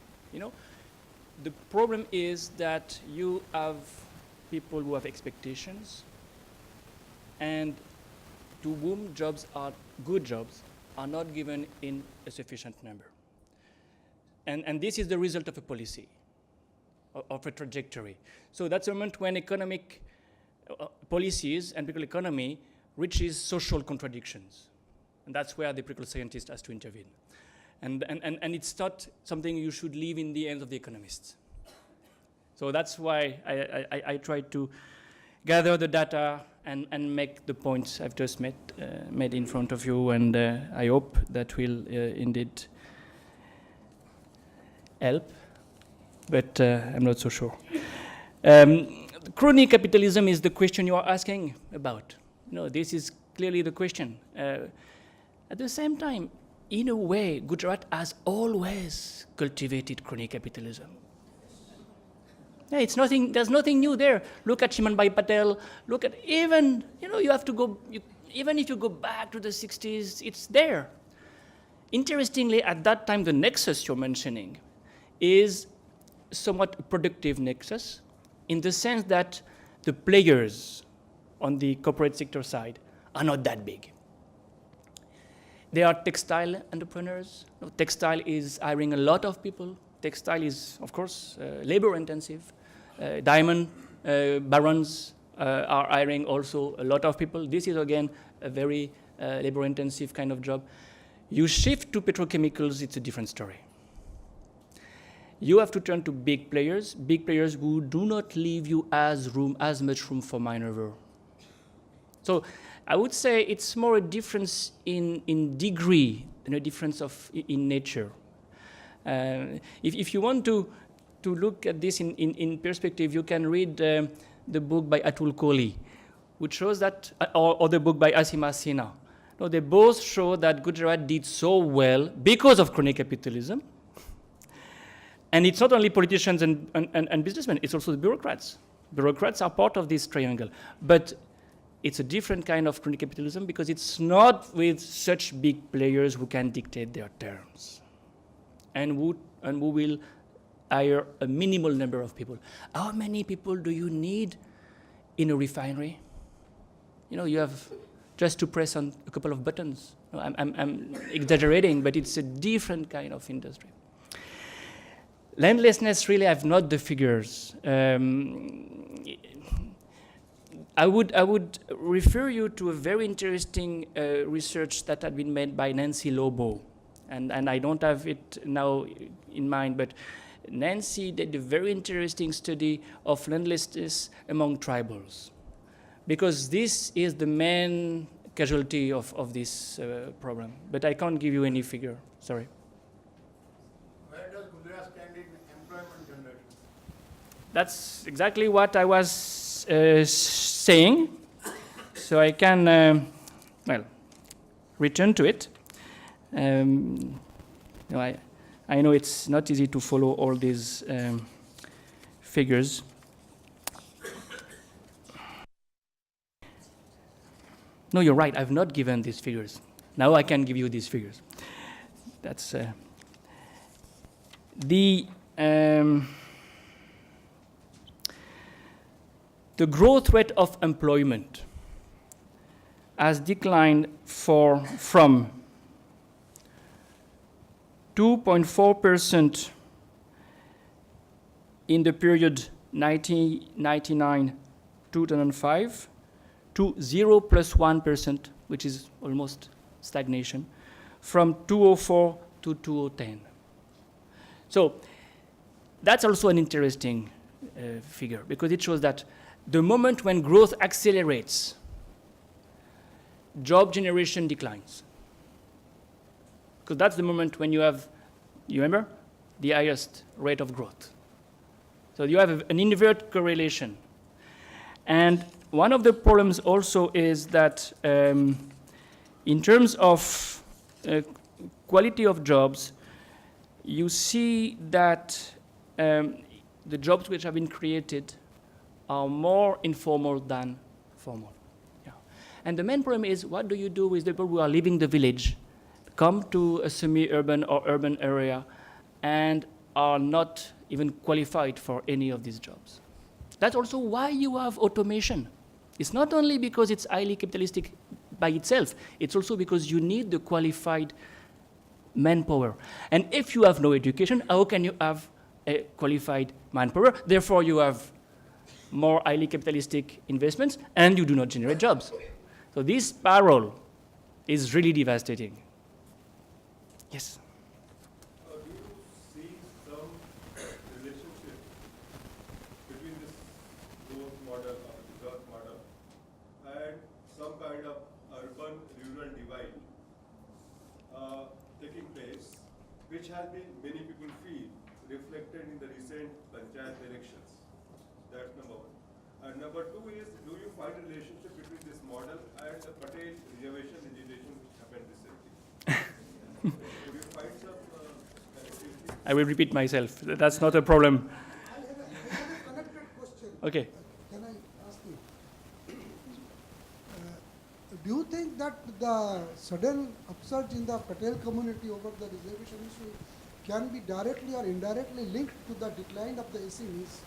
The problem is that you have people who have expectations, and to whom jobs are good jobs are not given in a sufficient number. And this is the result of a policy, of a trajectory. So that's a moment when economic policies and political economy reaches social contradictions. And that's where the political scientist has to intervene. And it's not something you should leave in the hands of the economists. So that's why I try to gather the data and make the points I've just made in front of you, and I hope that will indeed help, but I'm not so sure. Crony capitalism is the question you are asking about. This is clearly the question. At the same time, in a way, Gujarat has always cultivated crony capitalism. Yeah, there's nothing new there. Look at Shimanbai Patel, look at even if you go back to the 60s, it's there. Interestingly, at that time, the nexus you're mentioning is somewhat a productive nexus, in the sense that the players on the corporate sector side are not that big. They are textile entrepreneurs. Textile is hiring a lot of people. Textile is, of course, labor intensive. Diamond barons are hiring also a lot of people. This is, again, a very labor intensive kind of job. You shift to petrochemicals, it's a different story. You have to turn to big players who do not leave you as much room for maneuver. So I would say it's more a difference in degree than a difference in nature. If you want to look at this in perspective, you can read the book by Atul Kohli, which shows that, or the book by Asima Sinha. No, they both show that Gujarat did so well because of crony capitalism. And it's not only politicians and businessmen, it's also the bureaucrats. Bureaucrats are part of this triangle. But it's a different kind of crony capitalism because it's not with such big players who can dictate their terms and who will hire a minimal number of people. How many people do you need in a refinery? You have just to press on a couple of buttons. I'm exaggerating, but it's a different kind of industry. Landlessness, really, I have not the figures. I would refer you to a very interesting research that had been made by Nancy Lobo, and I don't have it now in mind, but Nancy did a very interesting study of landlessness among tribals, because this is the main casualty of this problem. But I can't give you any figure, sorry. Where does Gujarat stand in employment generation? That's exactly what I was saying. So I can, return to it. I know it's not easy to follow all these figures. No, you're right. I've not given these figures. Now I can give you these figures. That's the growth rate of employment has declined from 2.4% in the period 1999-2005 to 0 plus 1%, which is almost stagnation, from 2004 to 2010. So that's also an interesting figure, because it shows that the moment when growth accelerates, job generation declines. Because that's the moment when you have, you remember, the highest rate of growth. So you have an invert correlation. And one of the problems also is that in terms of quality of jobs, you see that the jobs which have been created are more informal than formal. Yeah. And the main problem is, what do you do with the people who are leaving the village, come to a semi-urban or urban area, and are not even qualified for any of these jobs? That's also why you have automation. It's not only because it's highly capitalistic by itself, it's also because you need the qualified manpower. And if you have no education, how can you have a qualified manpower? Therefore, you have more highly capitalistic investments, and you do not generate jobs. So this spiral is really devastating. Yes? Do you see some relationship between this growth model or Gujarat model and some kind of urban-rural divide taking place, which has been, many people feel, reflected in the recent panchayat elections? That's number one. And number two is, do you find a relationship between this model and the Patel reservation legislation which happened recently? Do you find some connectivity? I will repeat myself. That's not a problem. I have a connected question. Okay. Can I ask you? Do you think that the sudden upsurge in the Patel community over the reservation issue can be directly or indirectly linked to the decline of the SMEs?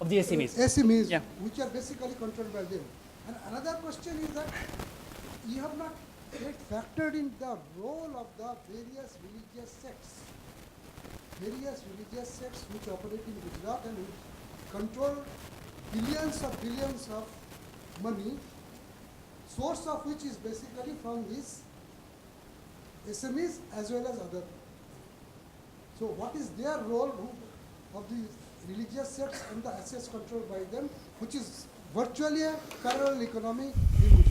Of the SMEs. SMEs, Yeah. which are basically controlled by them. And another question is that you have not yet factored in the role of the various religious sects. Various religious sects which operate in Gujarat and which control billions of money, source of which is basically from these SMEs as well as other. So what is their role of the religious sects and the assets controlled by them, which is virtually a parallel economy in Gujarat?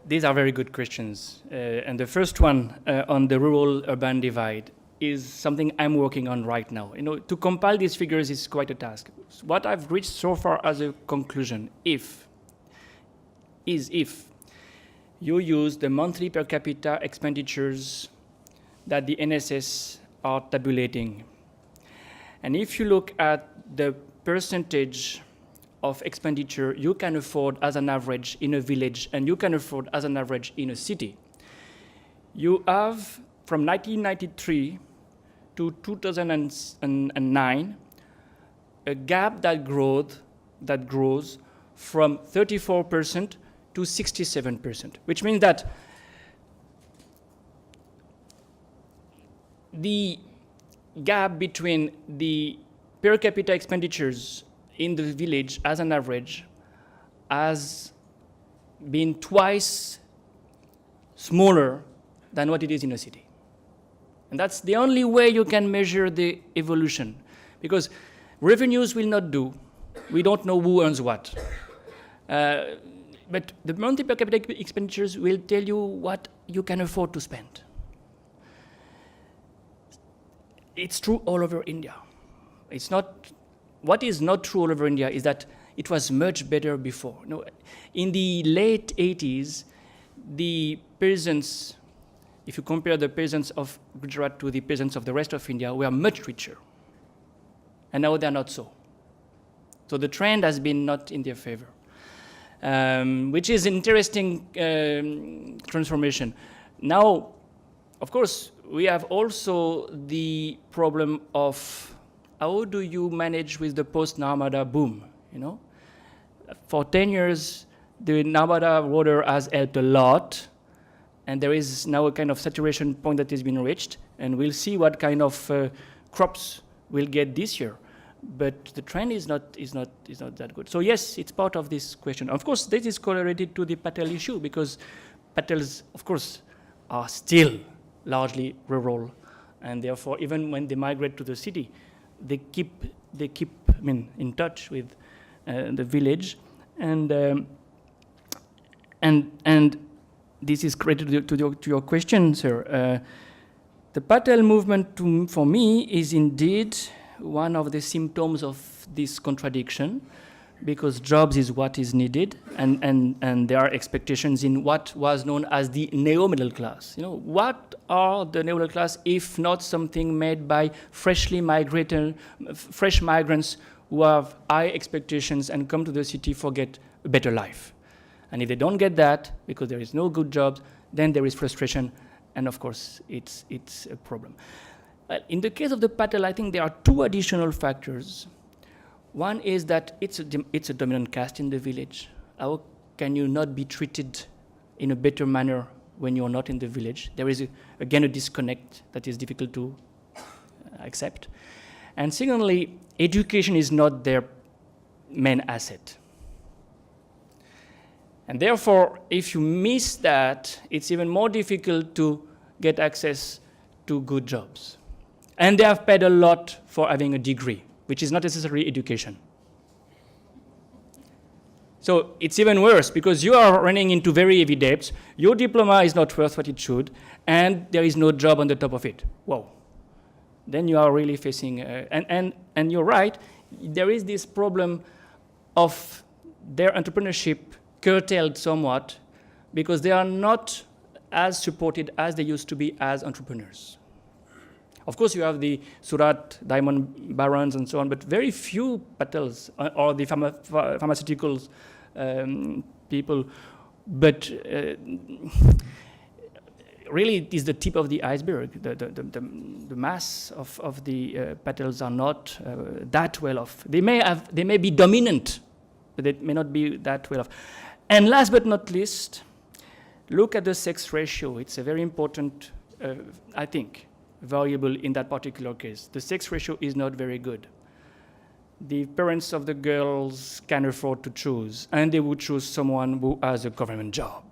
These are very good questions. And the first one on the rural-urban divide is something I'm working on right now. You know, to compile these figures is quite a task. What I've reached so far as a conclusion, if you use the monthly per capita expenditures that the NSS are tabulating, and if you look at the percentage of expenditure you can afford as an average in a village and you can afford as an average in a city, you have from 1993 to 2009 a gap that grows from 34% to 67%, which means that the gap between the per capita expenditures in the village as an average has been twice smaller than what it is in a city. And that's the only way you can measure the evolution, because revenues will not do. We don't know who earns what. But the monthly per capita expenditures will tell you what you can afford to spend. It's true all over India. It's not. What is not true all over India is that it was much better before. No, in the late 80s, the peasants, if you compare the peasants of Gujarat to the peasants of the rest of India, were much richer. And now they're not so. So the trend has been not in their favor, which is an interesting transformation. Now, of course, we have also the problem of how do you manage with the post-Narmada boom, you know? For 10 years, the Narmada water has helped a lot, and there is now a kind of saturation point that has been reached, and we'll see what kind of crops we'll get this year. But the trend is not that good. So yes, it's part of this question. Of course, this is correlated to the Patel issue, because Patels, of course, are still largely rural, and therefore, even when they migrate to the city, they keep in touch with the village, and this is related to your question, sir. The Patel movement, for me, is indeed one of the symptoms of this contradiction, because jobs is what is needed, and there are expectations in what was known as the neo-middle class. You know, what are the neo-middle class if not something made by fresh migrants who have high expectations and come to the city for get a better life? And if they don't get that, because there is no good jobs, then there is frustration, and of course, it's a problem. In the case of the Patel, I think there are two additional factors. One is that it's a dominant caste in the village. How can you not be treated in a better manner when you're not in the village? There is, again, a disconnect that is difficult to accept. And secondly, education is not their main asset. And therefore, if you miss that, it's even more difficult to get access to good jobs. And they have paid a lot for having a degree, which is not necessarily education. So it's even worse, because you are running into very heavy debts, your diploma is not worth what it should, and there is no job on the top of it. Whoa. Then you are really facing, and you're right, there is this problem of their entrepreneurship curtailed somewhat, because they are not as supported as they used to be as entrepreneurs. Of course, you have the Surat diamond barons and so on, but very few Patels or the pharmaceuticals people. But really, it is the tip of the iceberg. The mass of the Patels are not that well off. They may be dominant, but they may not be that well off. And last but not least, look at the sex ratio. It's a very important, I think, variable in that particular case. The sex ratio is not very good. The parents of the girls can afford to choose, and they would choose someone who has a government job,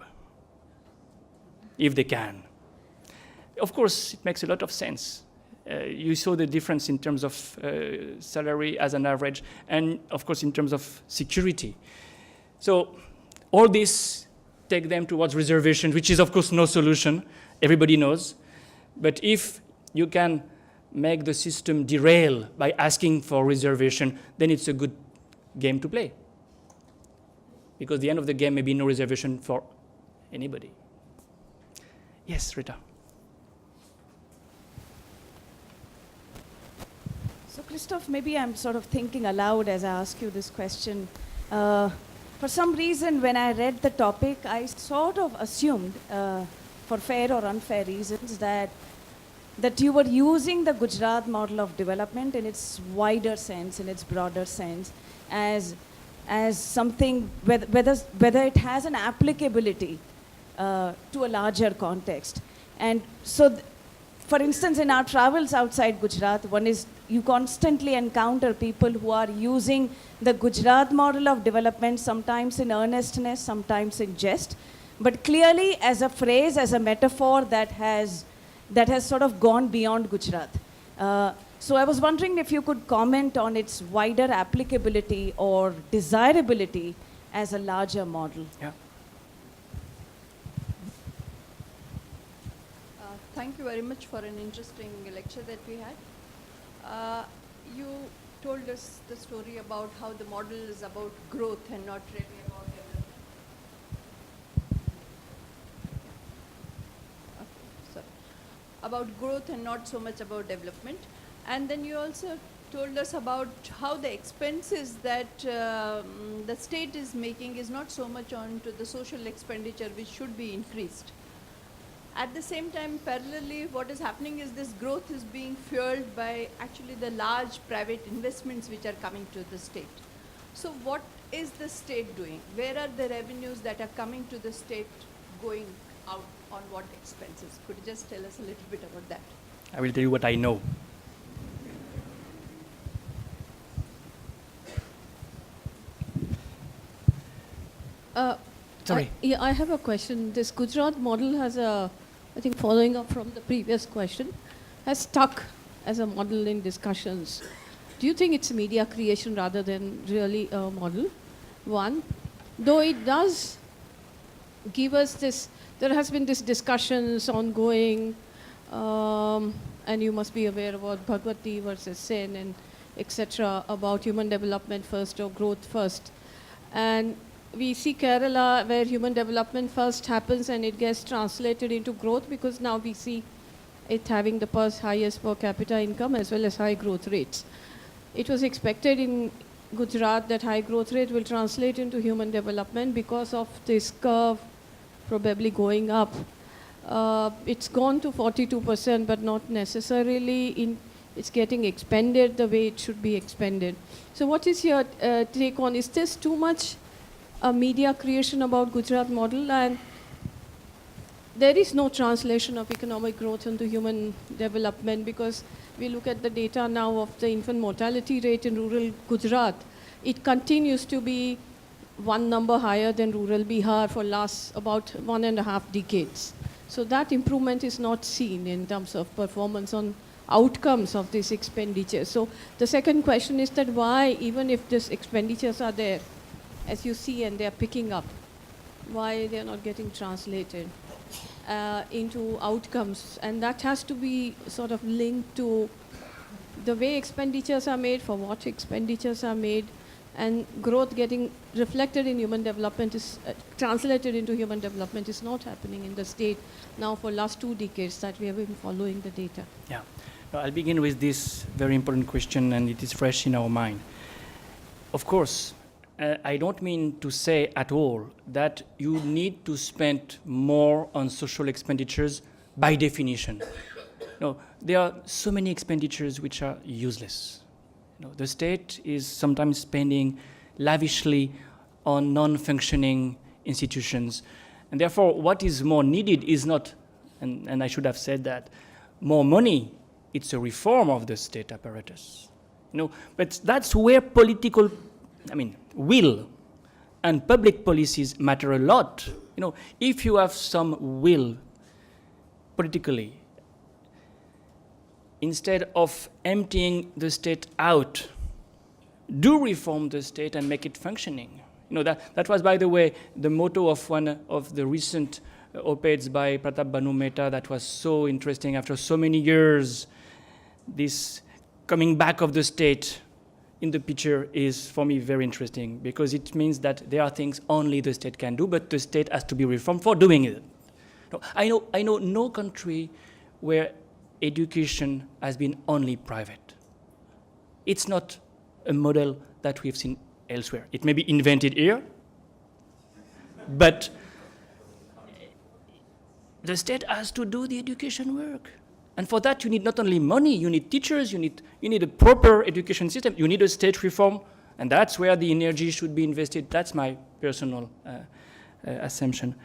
if they can. Of course, it makes a lot of sense. You saw the difference in terms of salary as an average, and of course in terms of security. So all this take them towards reservation, which is of course no solution, everybody knows. But if you can make the system derail by asking for reservation, then it's a good game to play. Because the end of the game may be no reservation for anybody. Yes, Rita. So Christophe, maybe I'm sort of thinking aloud as I ask you this question. For some reason, when I read the topic, I sort of assumed, for fair or unfair reasons, that you were using the Gujarat model of development in its wider sense, in its broader sense, as something, whether it has an applicability to a larger context. And so, for instance, in our travels outside Gujarat, you constantly encounter people who are using the Gujarat model of development, sometimes in earnestness, sometimes in jest, but clearly as a phrase, as a metaphor that has sort of gone beyond Gujarat. So I was wondering if you could comment on its wider applicability or desirability as a larger model. Yeah. Thank you very much for an interesting lecture that we had. You told us the story about how the model is about growth and not really about development. About growth and not so much about development. And then you also told us about how the expenses that the state is making is not so much on to the social expenditure, which should be increased. At the same time, parallelly, what is happening is this growth is being fueled by actually the large private investments which are coming to the state. So what is the state doing? Where are the revenues that are coming to the state going out on what expenses? Could you just tell us a little bit about that? I will tell you what I know. Sorry. I have a question. This Gujarat model has I think following up from the previous question, has stuck as a model in discussions. Do you think it's media creation rather than really a model? One, though it does give us this, there has been this discussions ongoing, and you must be aware about Bhagwati versus Sen and etc. about human development first or growth first. And we see Kerala where human development first happens and it gets translated into growth, because now we see it having the highest per capita income as well as high growth rates. It was expected in Gujarat that high growth rate will translate into human development because of this curve probably going up. It's gone to 42%, but not necessarily it's getting expended the way it should be expended. So what is your take on, is this too much a media creation about Gujarat model, and there is no translation of economic growth into human development? Because we look at the data now of the infant mortality rate in rural Gujarat, it continues to be one number higher than rural Bihar for last about 1.5 decades. So that improvement is not seen in terms of performance on outcomes of this expenditure. So the second question is that why, even if these expenditures are there, as you see, and they're picking up, why they're not getting translated into outcomes? And that has to be sort of linked to the way expenditures are made, for what expenditures are made, and growth getting reflected in human development is translated into human development is not happening in the state now for last 2 decades that we have been following the data. Yeah, I'll begin with this very important question, and it is fresh in our mind. Of course, I don't mean to say at all that you need to spend more on social expenditures by definition. No, there are so many expenditures which are useless. The state is sometimes spending lavishly on non-functioning institutions. And therefore, what is more needed is not, and I should have said that, more money. It's a reform of the state apparatus. But that's where political, will and public policies matter a lot. If you have some will politically, instead of emptying the state out, do reform the state and make it functioning. That was, by the way, the motto of one of the recent op-eds by Pratap Banu Mehta that was so interesting. After so many years, this coming back of the state in the picture is, for me, very interesting, because it means that there are things only the state can do, but the state has to be reformed for doing it. I know no country where education has been only private. It's not a model that we've seen elsewhere. It may be invented here, but the state has to do the education work. And for that, you need not only money, you need teachers, you need a proper education system, you need a state reform, and that's where the energy should be invested. That's my personal assumption.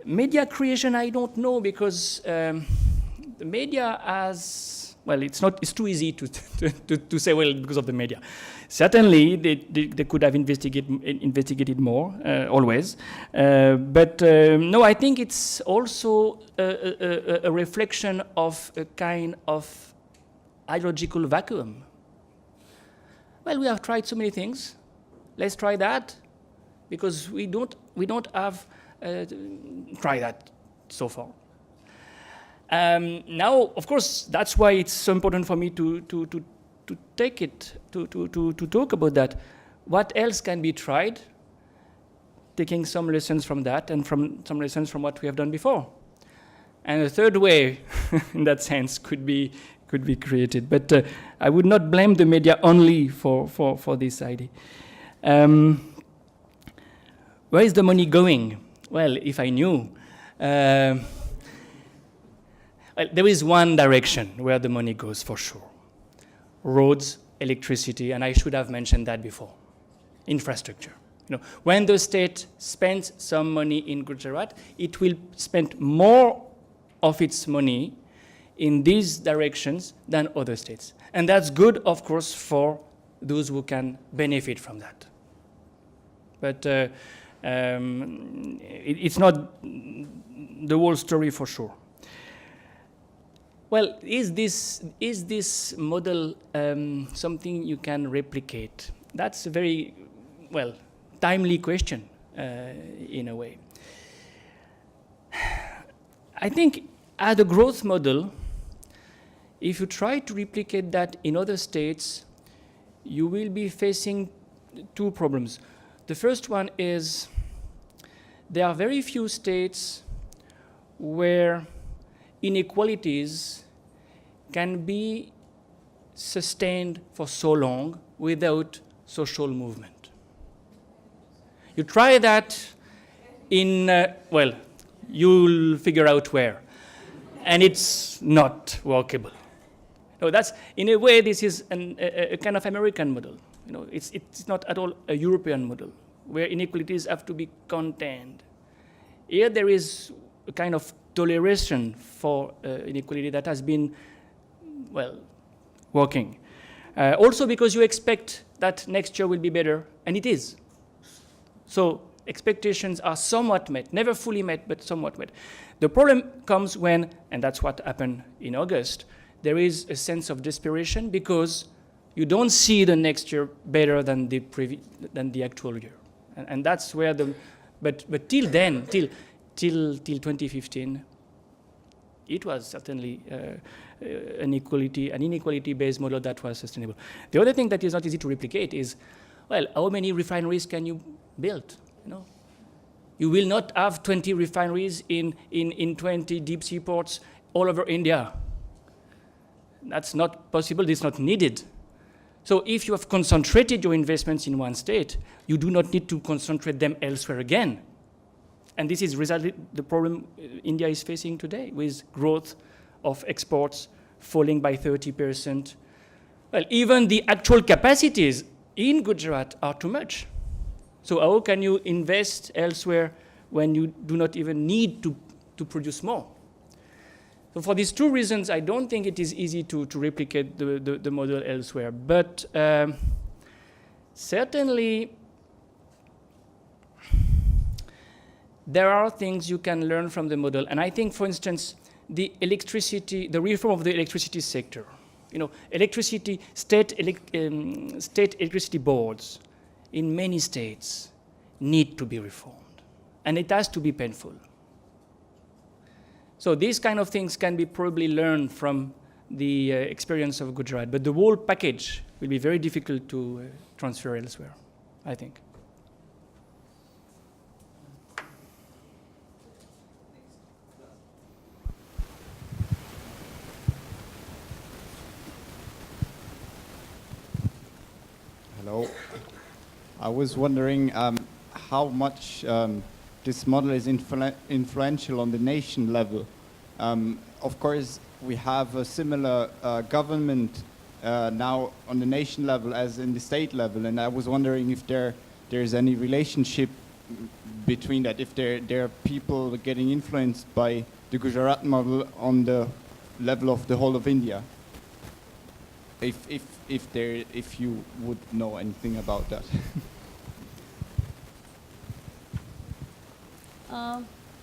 Media creation, I don't know, because the media has, well, it's too easy to say, well, because of the media. Certainly, they could have investigated more, always. But no, I think it's also a reflection of a kind of ideological vacuum. Well, we have tried so many things. Let's try that, because we don't have tried that so far. Now, of course, that's why it's so important for me to take it, to talk about that. What else can be tried? Taking some lessons from that and some lessons from what we have done before. And a third way, in that sense, could be created. But I would not blame the media only for this idea. Where is the money going? Well, if I knew. Well, there is one direction where the money goes for sure. Roads, electricity, and I should have mentioned that before. Infrastructure. When the state spends some money in Gujarat, it will spend more of its money in these directions than other states. And that's good, of course, for those who can benefit from that. But it's not the whole story for sure. Well, is this model something you can replicate? That's a very, timely question in a way. I think as a growth model, if you try to replicate that in other states, you will be facing two problems. The first one is there are very few states where inequalities can be sustained for so long without social movement. You try that in, well, you'll figure out where. And it's not workable. So that's, in a way, this is a kind of American model. You know, it's not at all a European model, where inequalities have to be contained. Here there is a kind of toleration for inequality that has been, well, working. Also because you expect that next year will be better, and it is. So expectations are somewhat met, never fully met, but somewhat met. The problem comes when, and that's what happened in August, there is a sense of desperation because you don't see the next year better than the actual year. And that's where but till then, till 2015, it was certainly an inequality-based model that was sustainable. The other thing that is not easy to replicate is, well, how many refineries can you build? You know, you will not have 20 refineries in 20 deep sea ports all over India. That's not possible. It's not needed. So if you have concentrated your investments in one state, you do not need to concentrate them elsewhere again. And this is the problem India is facing today with growth of exports falling by 30%. Well, even the actual capacities in Gujarat are too much. So how can you invest elsewhere when you do not even need to produce more? So for these two reasons, I don't think it is easy to replicate the model elsewhere. But certainly, there are things you can learn from the model. And I think, for instance, the reform of the electricity sector. You know, state electricity boards in many states need to be reformed. And it has to be painful. So these kind of things can be probably learned from the experience of Gujarat. But the whole package will be very difficult to transfer elsewhere, I think. Hello. I was wondering how much this model is influential on the nation level. Of course, we have a similar government now on the nation level as in the state level, and I was wondering if there's any relationship between that, if there are people getting influenced by the Gujarat model on the level of the whole of India. If you would know anything about that.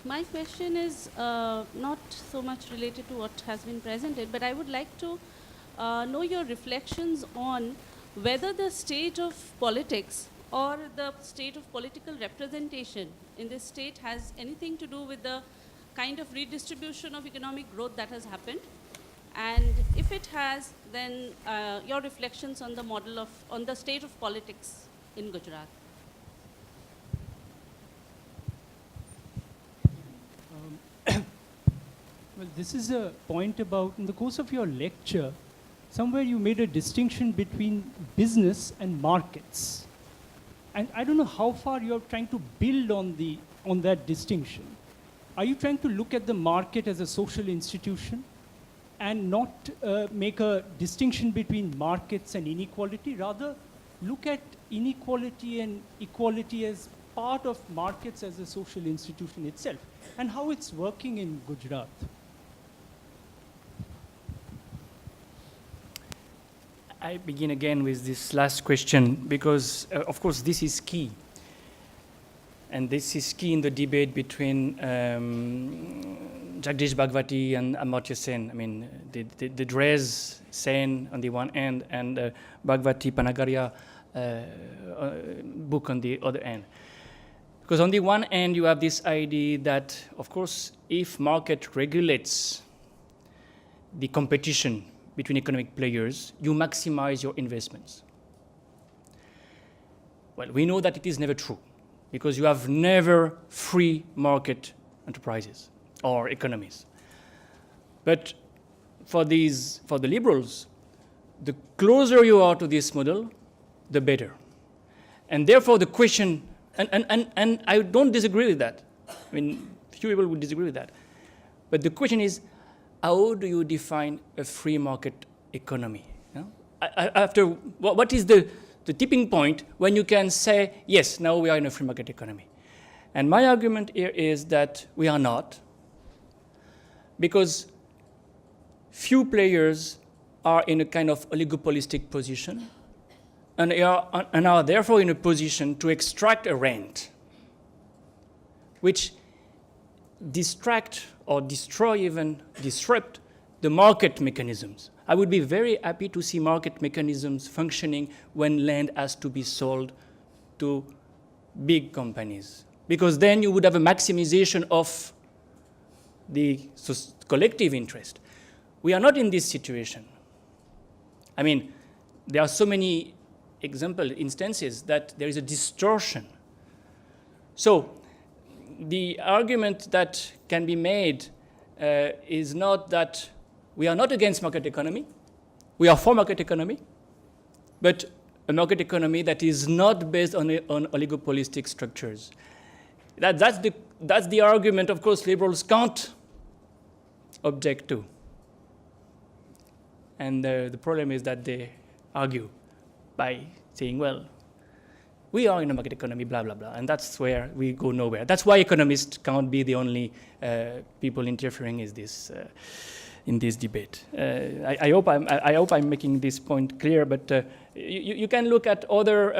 My question is not so much related to what has been presented, but I would like to know your reflections on whether the state of politics or the state of political representation in this state has anything to do with the kind of redistribution of economic growth that has happened. And if it has, then your reflections on the model on the state of politics in Gujarat. Well, this is a point about, in the course of your lecture, somewhere you made a distinction between business and markets. And I don't know how far you're trying to build on that distinction. Are you trying to look at the market as a social institution and not make a distinction between markets and inequality, rather look at inequality and equality as part of markets as a social institution itself, and how it's working in Gujarat? I begin again with this last question because, of course, this is key. And this is key in the debate between Jagdish Bhagwati and Amartya Sen. I mean, the Dres Sen on the one end and Bhagwati Panagaria book on the other end. Because on the one end, you have this idea that, of course, if market regulates the competition between economic players, you maximize your investments. Well, we know that it is never true, because you have never free market enterprises or economies. But for the liberals, the closer you are to this model, the better. And therefore the question, and I don't disagree with that. I mean, few people would disagree with that. But the question is, how do you define a free market economy? You know? What is the tipping point when you can say, yes, now we are in a free market economy? And my argument here is that we are not, because few players are in a kind of oligopolistic position and are therefore in a position to extract a rent, which distract or destroy, even disrupt the market mechanisms. I would be very happy to see market mechanisms functioning when land has to be sold to big companies, because then you would have a maximization of the collective interest. We are not in this situation. I mean, there are so many instances that there is a distortion. So the argument that can be made is not that we are not against market economy. We are for market economy, but a market economy that is not based on oligopolistic structures. That's the argument, of course, liberals can't object to. And the problem is that they argue by saying, well, we are in a market economy, blah, blah, blah. And that's where we go nowhere. That's why economists can't be the only people interfering in this debate. I hope I'm making this point clear, but you can look at other,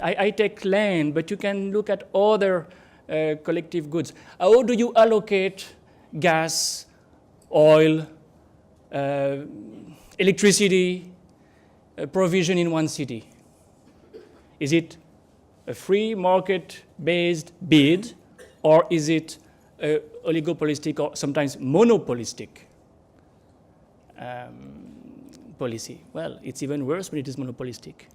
I take land, but you can look at other collective goods. How do you allocate gas, oil, electricity provision in one city? Is it a free market-based bid, or is it oligopolistic or sometimes monopolistic policy? Well, it's even worse when it is monopolistic.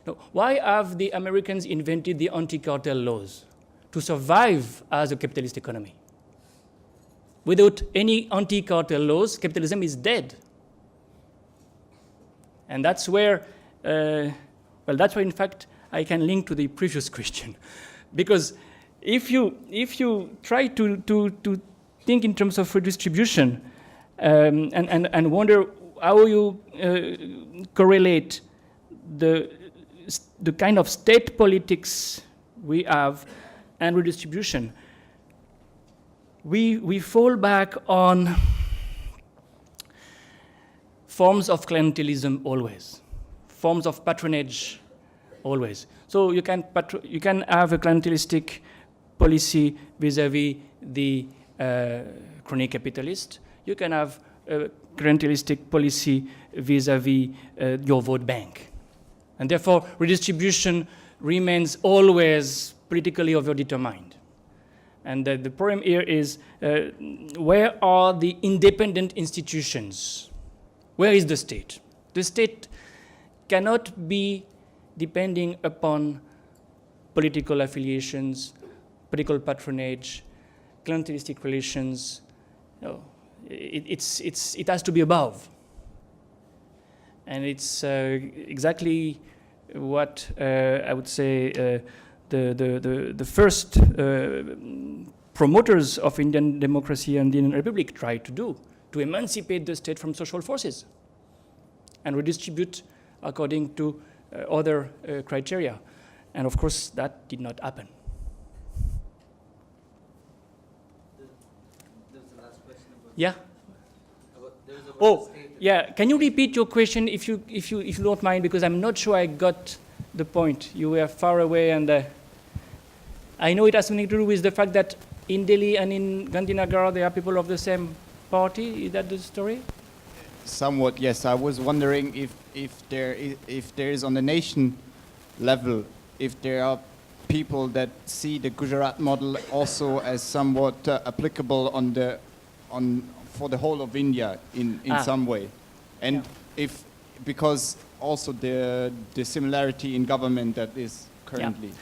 Now, why have the Americans invented the anti-cartel laws? To survive as a capitalist economy. Without any anti-cartel laws, capitalism is dead. And that's where, in fact, I can link to the previous question. Because if you try to think in terms of redistribution and wonder how you correlate the kind of state politics we have and redistribution, we fall back on forms of clientelism always, forms of patronage always. So you can have a clientelistic policy vis-à-vis the crony capitalist. You can have a clientelistic policy vis-à-vis your vote bank. And therefore, redistribution remains always politically overdetermined. And the problem here is, where are the independent institutions? Where is the state? The state cannot be depending upon political affiliations, political patronage, clientelistic relations. No, it has to be above. And it's exactly what I would say the first promoters of Indian democracy and the Indian Republic tried to do, to emancipate the state from social forces and redistribute according to other criteria. And of course, that did not happen. There was the last question about Yeah? Oh, yeah. Can you repeat your question if you don't mind, because I'm not sure I got the point. You were far away, and I know it has something to do with the fact that in Delhi and in Gandhinagar there are people of the same party. Is that the story? Somewhat, yes. I was wondering if there is on the nation level, if there are people that see the Gujarat model also as somewhat applicable for the whole of India in some way, and because also the similarity in government that is currently?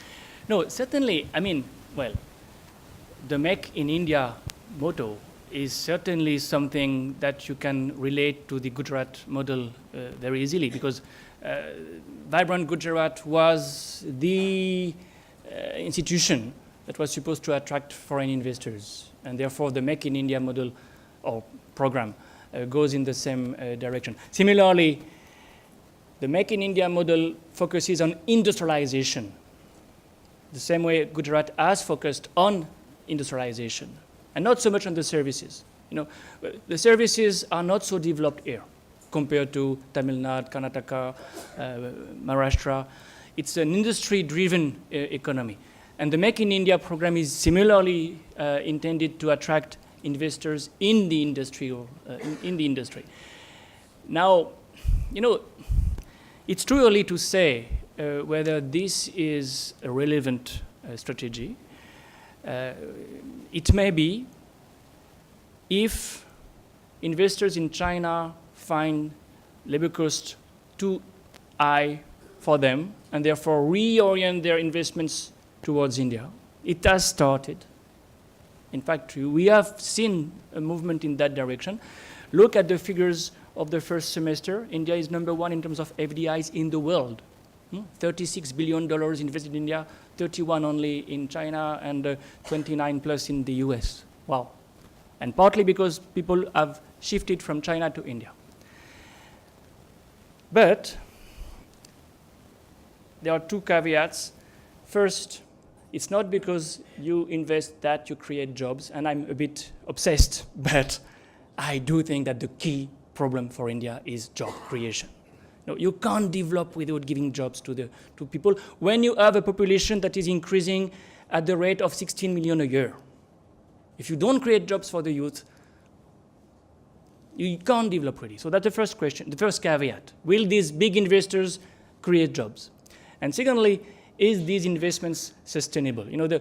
No, certainly, I mean, well, the Make in India motto is certainly something that you can relate to the Gujarat model very easily, because Vibrant Gujarat was the institution that was supposed to attract foreign investors, and therefore the Make in India model or program goes in the same direction. Similarly, the Make in India model focuses on industrialization, the same way Gujarat has focused on industrialization, and not so much on the services. You know, the services are not so developed here compared to Tamil Nadu, Karnataka, Maharashtra. It's an industry-driven economy. And the Make in India program is similarly intended to attract investors in the industry. Now, you know, it's too early to say whether this is a relevant strategy. It may be if investors in China find labor cost too high for them and therefore reorient their investments towards India. It has started. In fact, we have seen a movement in that direction. Look at the figures of the first semester. India is number one in terms of FDIs in the world. $36 billion invested in India, 31 only in China, and 29 plus in the US. Wow. And partly because people have shifted from China to India. But there are two caveats. First, it's not because you invest that you create jobs, and I'm a bit obsessed, but I do think that the key problem for India is job creation. No, you can't develop without giving jobs to people when you have a population that is increasing at the rate of 16 million a year. If you don't create jobs for the youth, you can't develop really. So that's the first question, the first caveat. Will these big investors create jobs? And secondly, is these investments sustainable? You know,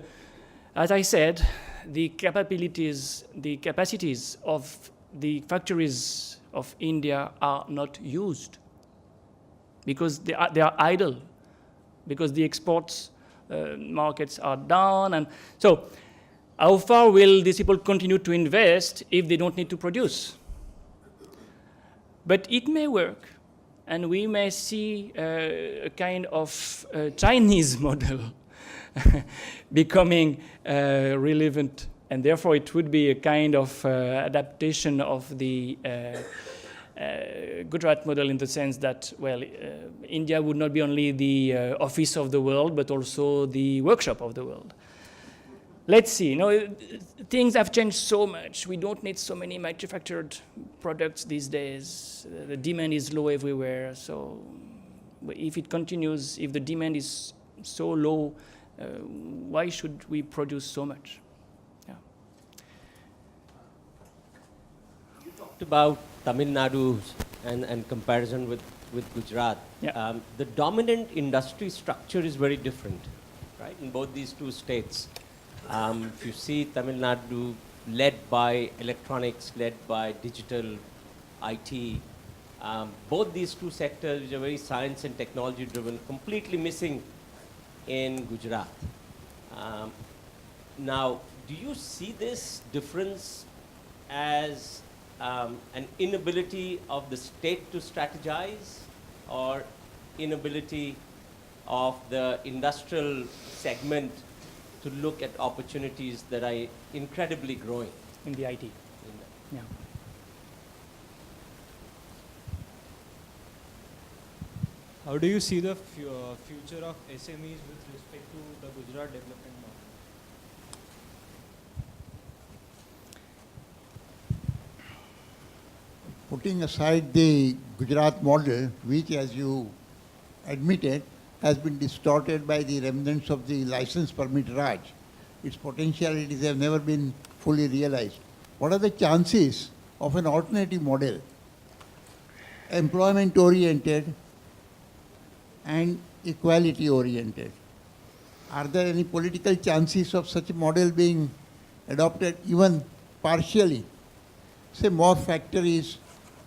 as I said, the capacities of the factories of India are not used because they are idle, because the exports markets are down. And so how far will these people continue to invest if they don't need to produce? But it may work, and we may see a kind of Chinese model becoming relevant, and therefore it would be a kind of adaptation of the Gujarat model in the sense that, well, India would not be only the office of the world, but also the workshop of the world. Let's see, you know, things have changed so much. We don't need so many manufactured products these days. The demand is low everywhere. So if it continues, if the demand is so low, why should we produce so much? Yeah. You talked about Tamil Nadu and comparison with Gujarat. Yeah. The dominant industry structure is very different, right, in both these two states. If you see Tamil Nadu led by electronics, led by digital, IT, both these two sectors which are very science and technology driven, completely missing in Gujarat. Now, do you see this difference as an inability of the state to strategize, or inability of the industrial segment to look at opportunities that are incredibly growing in the IT? Yeah. How do you see the future of SMEs with respect to the Gujarat development model? Putting aside the Gujarat model, which, as you admitted, has been distorted by the remnants of the license permit Raj. Its potentialities have never been fully realized. What are the chances of an alternative model, employment-oriented and equality-oriented? Are there any political chances of such a model being adopted even partially? Say more factories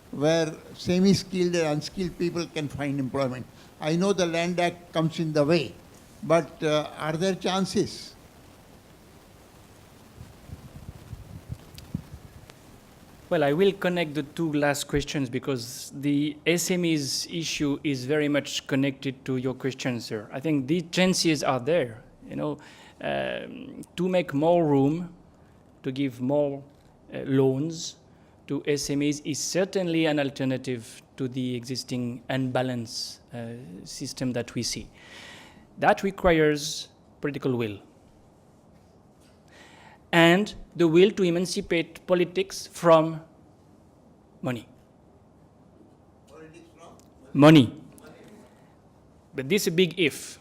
where semi-skilled and unskilled people can find employment. I know the Land Act comes in the way, but are there chances? Well, I will connect the two last questions because the SMEs issue is very much connected to your question, sir. I think the chances are there, to make more room, to give more loans to SMEs is certainly an alternative to the existing unbalanced system that we see. That requires political will and the will to emancipate politics from money. Politics from? Money. But this is a big if.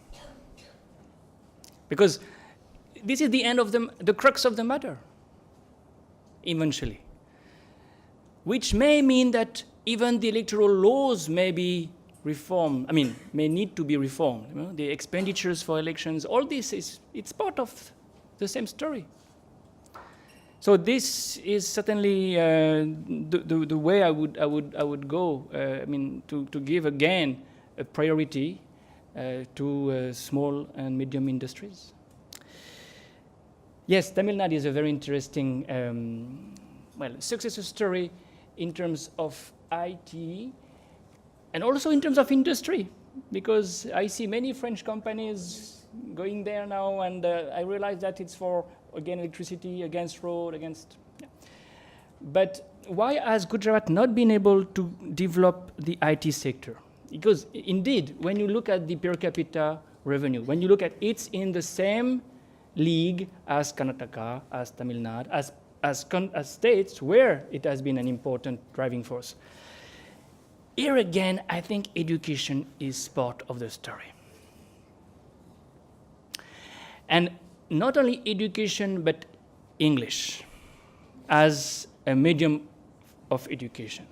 Because this is the end of the crux of the matter, eventually. Which may mean that even the electoral laws may be reformed, may need to be reformed. The expenditures for elections, all this it's part of the same story. So this is certainly the way I would go. To give again a priority to small and medium industries. Yes, Tamilnadu is a very interesting, success story in terms of IT and also in terms of industry, because I see many French companies going there now, and I realize that it's for, again, electricity, against road, against... Yeah. But why has Gujarat not been able to develop the IT sector? Because indeed, when you look at the per capita revenue, when you look at it's in the same league as Karnataka, as Tamil Nadu, as states where it has been an important driving force. Here again, I think education is part of the story. And not only education, but English as a medium of education.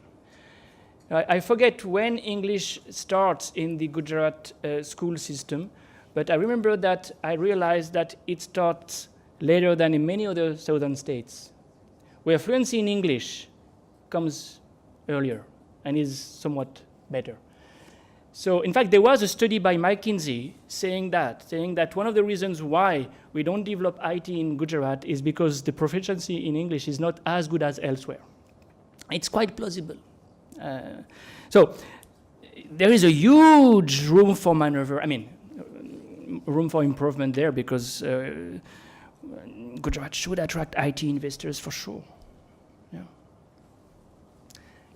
I forget when English starts in the Gujarat school system, but I remember that I realized that it starts later than in many other southern states, where fluency in English comes earlier and is somewhat better. So, in fact, there was a study by McKinsey saying that one of the reasons why we don't develop IT in Gujarat is because the proficiency in English is not as good as elsewhere. It's quite plausible. So, there is a huge room for maneuver, room for improvement there, because Gujarat should attract IT investors for sure. Yeah.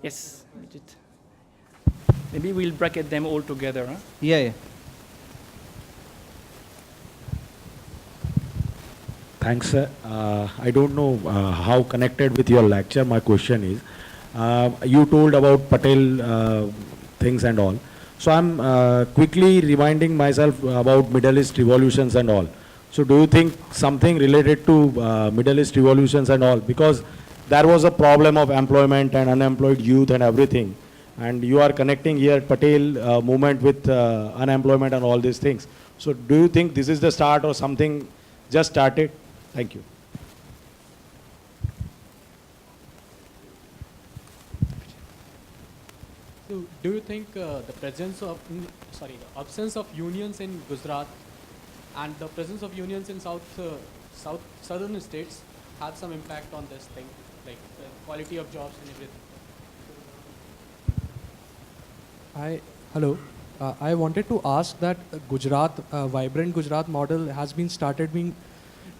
Yes, maybe we'll bracket them all together. Huh? Yeah. Thanks, sir. I don't know how connected with your lecture. My question is, you told about Patel things and all. So I'm quickly reminding myself about Middle East revolutions and all. So do you think something related to Middle East revolutions and all? Because there was a problem of employment and unemployed youth and everything. And you are connecting here Patel movement with unemployment and all these things. So do you think this is the start or something just started? Thank you. So do you think the absence of unions in Gujarat and the presence of unions in southern states have some impact on this thing, like the quality of jobs and everything? Hello. I wanted to ask that vibrant Gujarat model has been started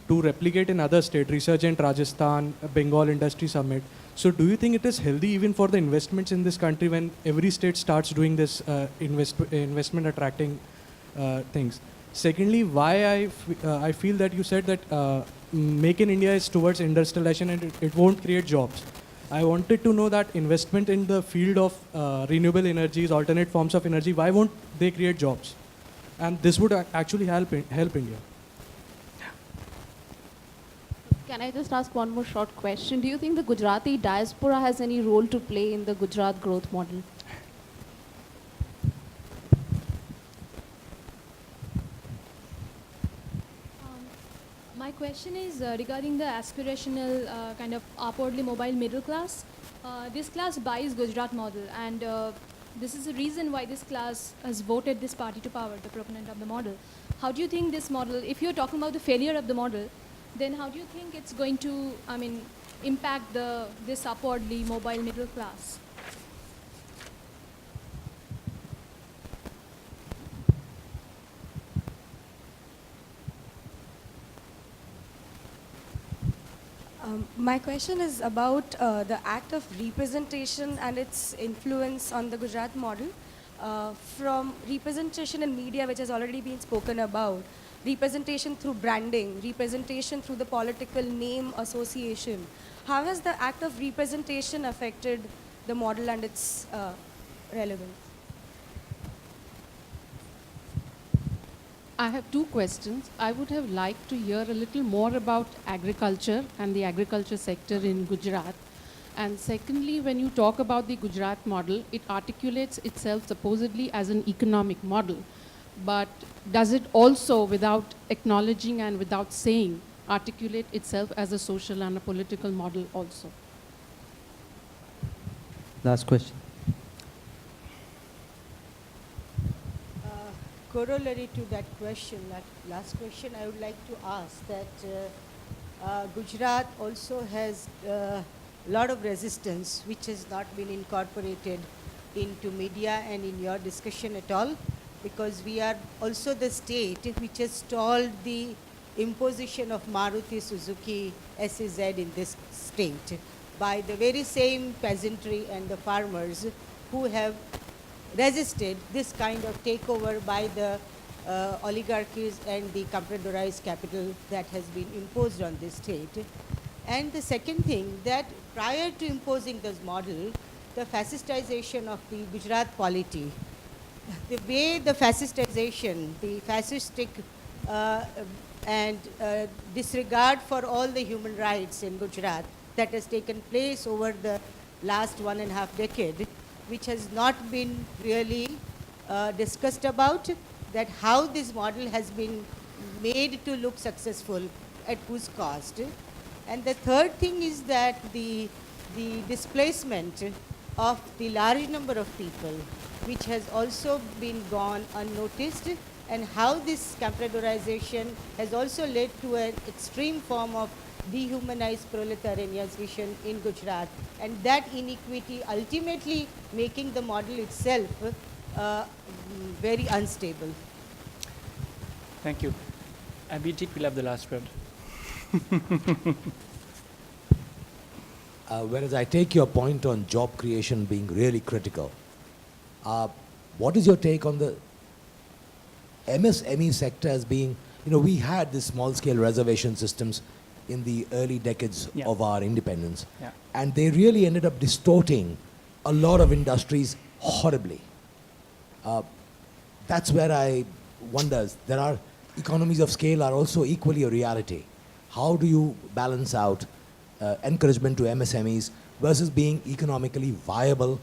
to replicate in other states, Resurgent Rajasthan, Bengal Industry Summit. So do you think it is healthy even for the investments in this country when every state starts doing this investment attracting things? Secondly, why I feel that you said that Make in India is towards industrialization and it won't create jobs. I wanted to know that investment in the field of renewable energies, alternate forms of energy, why won't they create jobs? And this would actually help India. Can I just ask one more short question? Do you think the Gujarati diaspora has any role to play in the Gujarat growth model? My question is regarding the aspirational kind of upwardly mobile middle class. This class buys Gujarat model, and this is the reason why this class has voted this party to power, the proponent of the model. how do you think this model, if you're talking about the failure of the model, then how do you think it's going to, impact this upwardly mobile middle class? My question is about the act of representation and its influence on the Gujarat model. From representation in media, which has already been spoken about, representation through branding, representation through the political name association. How has the act of representation affected the model and its relevance? I have two questions. I would have liked to hear a little more about agriculture and the agriculture sector in Gujarat. And secondly, when you talk about the Gujarat model, it articulates itself supposedly as an economic model. But does it also, without acknowledging and without saying, articulate itself as a social and a political model also? Last question. Corollary to that question, that last question, I would like to ask that Gujarat also has a lot of resistance which has not been incorporated into media and in your discussion at all, because we are also the state which has stalled the imposition of Maruti Suzuki SEZ in this state by the very same peasantry and the farmers who have resisted this kind of takeover by the oligarchies and the computerized capital that has been imposed on this state. And the second thing, that prior to imposing this model, the fascistization of the Gujarat polity, the way the fascistization, the fascistic and disregard for all the human rights in Gujarat that has taken place over the last 1.5 decades, which has not been really discussed about, that how this model has been made to look successful, at whose cost. And the third thing is that the displacement of the large number of people, which has also been gone unnoticed, and how this computerization has also led to an extreme form of dehumanized proletarianization in Gujarat, and that inequity ultimately making the model itself very unstable. Thank you. Abhijit will have the last word. Whereas I take your point on job creation being really critical, what is your take on the MSME sector as being, we had these small-scale reservation systems in the early decades of our independence. Yeah. And they really ended up distorting a lot of industries horribly. That's where I wonder, there are economies of scale are also equally a reality. How do you balance out encouragement to MSMEs versus being economically viable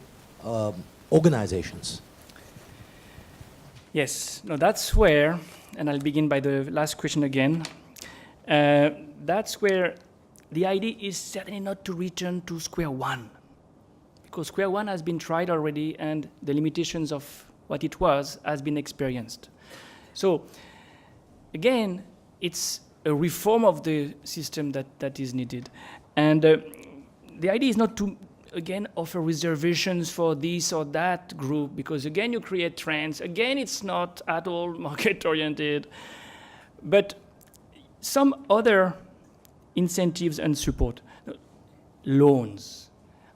organizations? Yes, no, that's where, and I'll begin by the last question again. That's where the idea is certainly not to return to square one, because square one has been tried already and the limitations of what it was has been experienced. So again, it's a reform of the system that is needed. And the idea is not to, again, offer reservations for this or that group, because again, you create trends. Again, it's not at all market-oriented. But some other incentives and support. Loans.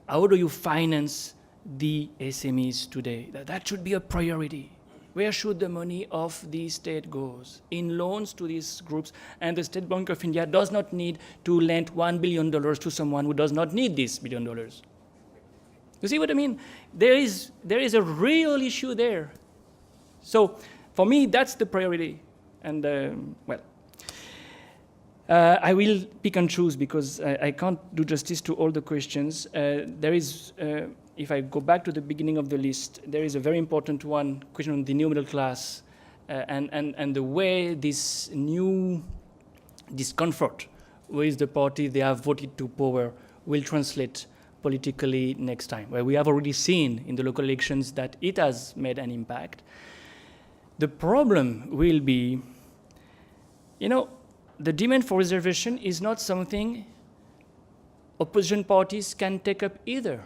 How do you finance the SMEs today? That should be a priority. Where should the money of the state goes? In loans to these groups. And the State Bank of India does not need to lend $1 billion to someone who does not need this $1 billion. You see what I mean? There is a real issue there. So for me, that's the priority. And I will pick and choose because I can't do justice to all the questions. There is, if I go back to the beginning of the list, there is a very important one, question on the new middle class and the way this new discomfort with the party they have voted to power will translate politically next time, where we have already seen in the local elections that it has made an impact. The problem will be the demand for reservation is not something opposition parties can take up either.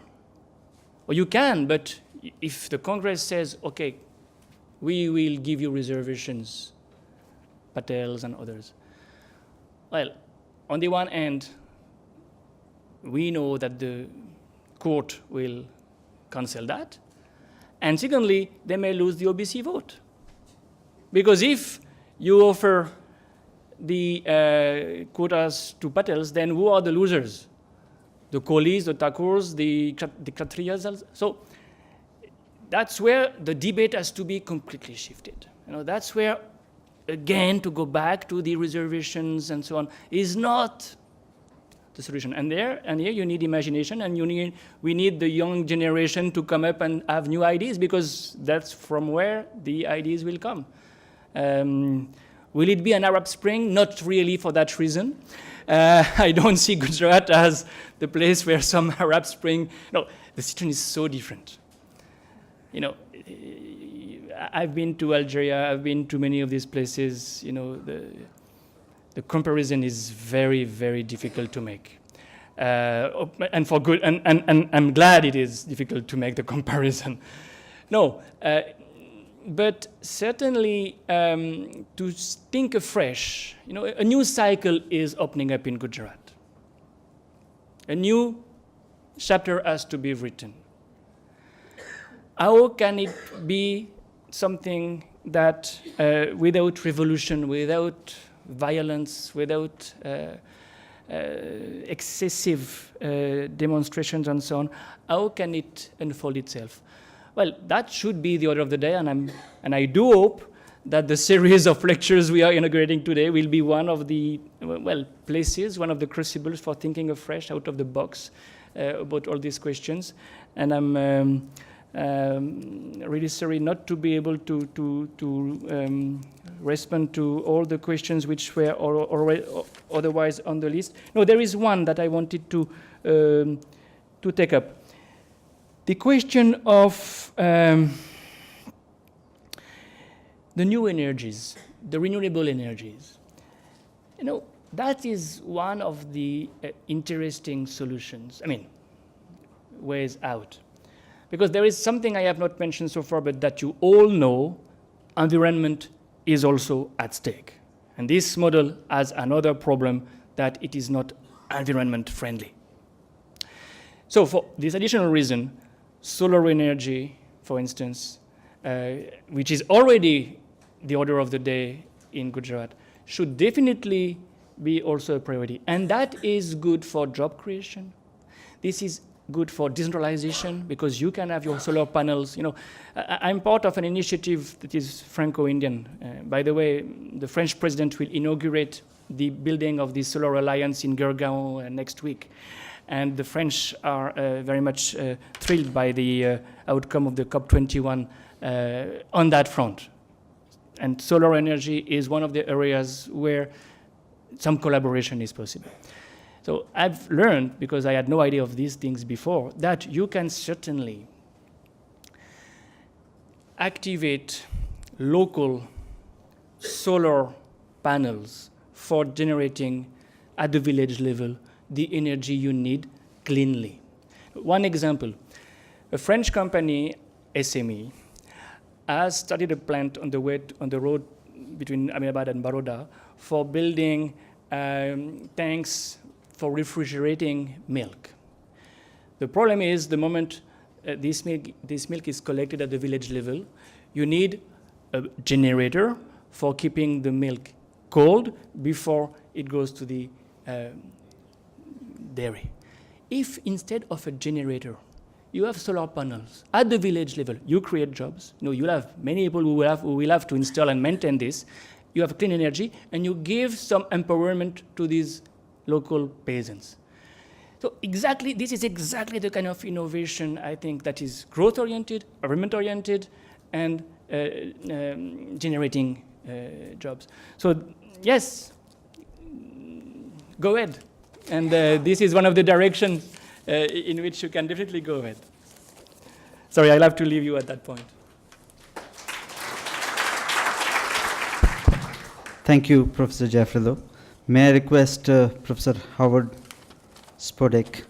Or you can, but if the Congress says, okay, we will give you reservations, Patels and others. Well, on the one hand, we know that the court will cancel that. And secondly, they may lose the OBC vote. Because if you offer the quotas to Patels, then who are the losers? The Kolis, the Thakurs, the Kshatriyas. So that's where the debate has to be completely shifted. That's where, again, to go back to the reservations and so on is not the solution. And here you need imagination, and we need the young generation to come up and have new ideas, because that's from where the ideas will come. Will it be an Arab Spring? Not really for that reason. I don't see Gujarat as the place where some Arab Spring. No, the situation is so different. I've been to Algeria. I've been to many of these places. The comparison is very, very difficult to make, and for good. And I'm glad it is difficult to make the comparison. No. But certainly to think afresh, a new cycle is opening up in Gujarat. A new chapter has to be written. How can it be something that without revolution, without violence, without excessive demonstrations and so on, how can it unfold itself? Well, that should be the order of the day, and I do hope that the series of lectures we are inaugurating today will be one of the places, one of the crucibles for thinking afresh, out of the box, about all these questions. And I'm really sorry not to be able to respond to all the questions which were already otherwise on the list. No, there is one that I wanted to take up. The question of the new energies, the renewable energies. That is one of the interesting solutions, ways out. Because there is something I have not mentioned so far, but that you all know, environment is also at stake. And this model has another problem, that it is not environment friendly. So for this additional reason, solar energy, for instance, which is already the order of the day in Gujarat, should definitely be also a priority. And that is good for job creation. This is good for decentralization, because you can have your solar panels. I'm part of an initiative that is Franco-Indian. By the way, the French president will inaugurate the building of the Solar Alliance in Gurgaon next week. And the French are very much thrilled by the outcome of the COP21 on that front. And solar energy is one of the areas where some collaboration is possible. So I've learned, because I had no idea of these things before, that you can certainly activate local solar panels for generating at the village level the energy you need cleanly. One example, a French company, SME, has started a plant on the road between Ahmedabad and Baroda for building tanks for refrigerating milk. The problem is, the moment this milk is collected at the village level, you need a generator for keeping the milk cold before it goes to the dairy. If instead of a generator, you have solar panels at the village level, you create jobs. You'll have many people who will have to install and maintain this. You have clean energy, and you give some empowerment to these local peasants. So this is exactly the kind of innovation, I think, that is growth-oriented, environment-oriented, and generating jobs. So yes, go ahead. And this is one of the directions in which you can definitely go ahead. Sorry, I'll have to leave you at that point. Thank you, Professor Jaffrelot. May I request Professor Howard Spodek,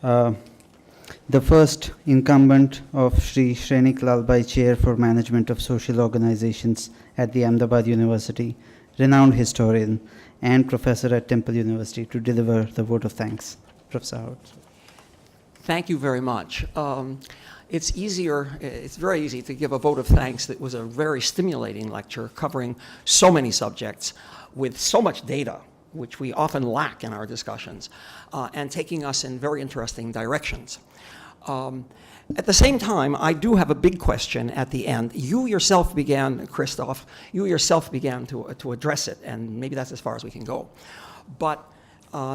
the first incumbent of Sri Shrenik Lalbai Chair for Management of Social Organizations at the Ahmedabad University, renowned historian and professor at Temple University, to deliver the vote of thanks. Professor Howard. Thank you very much. It's very easy to give a vote of thanks. That was a very stimulating lecture covering so many subjects with so much data, which we often lack in our discussions, and taking us in very interesting directions. At the same time, I do have a big question at the end. You yourself began, Christophe, to address it, and maybe that's as far as we can go. But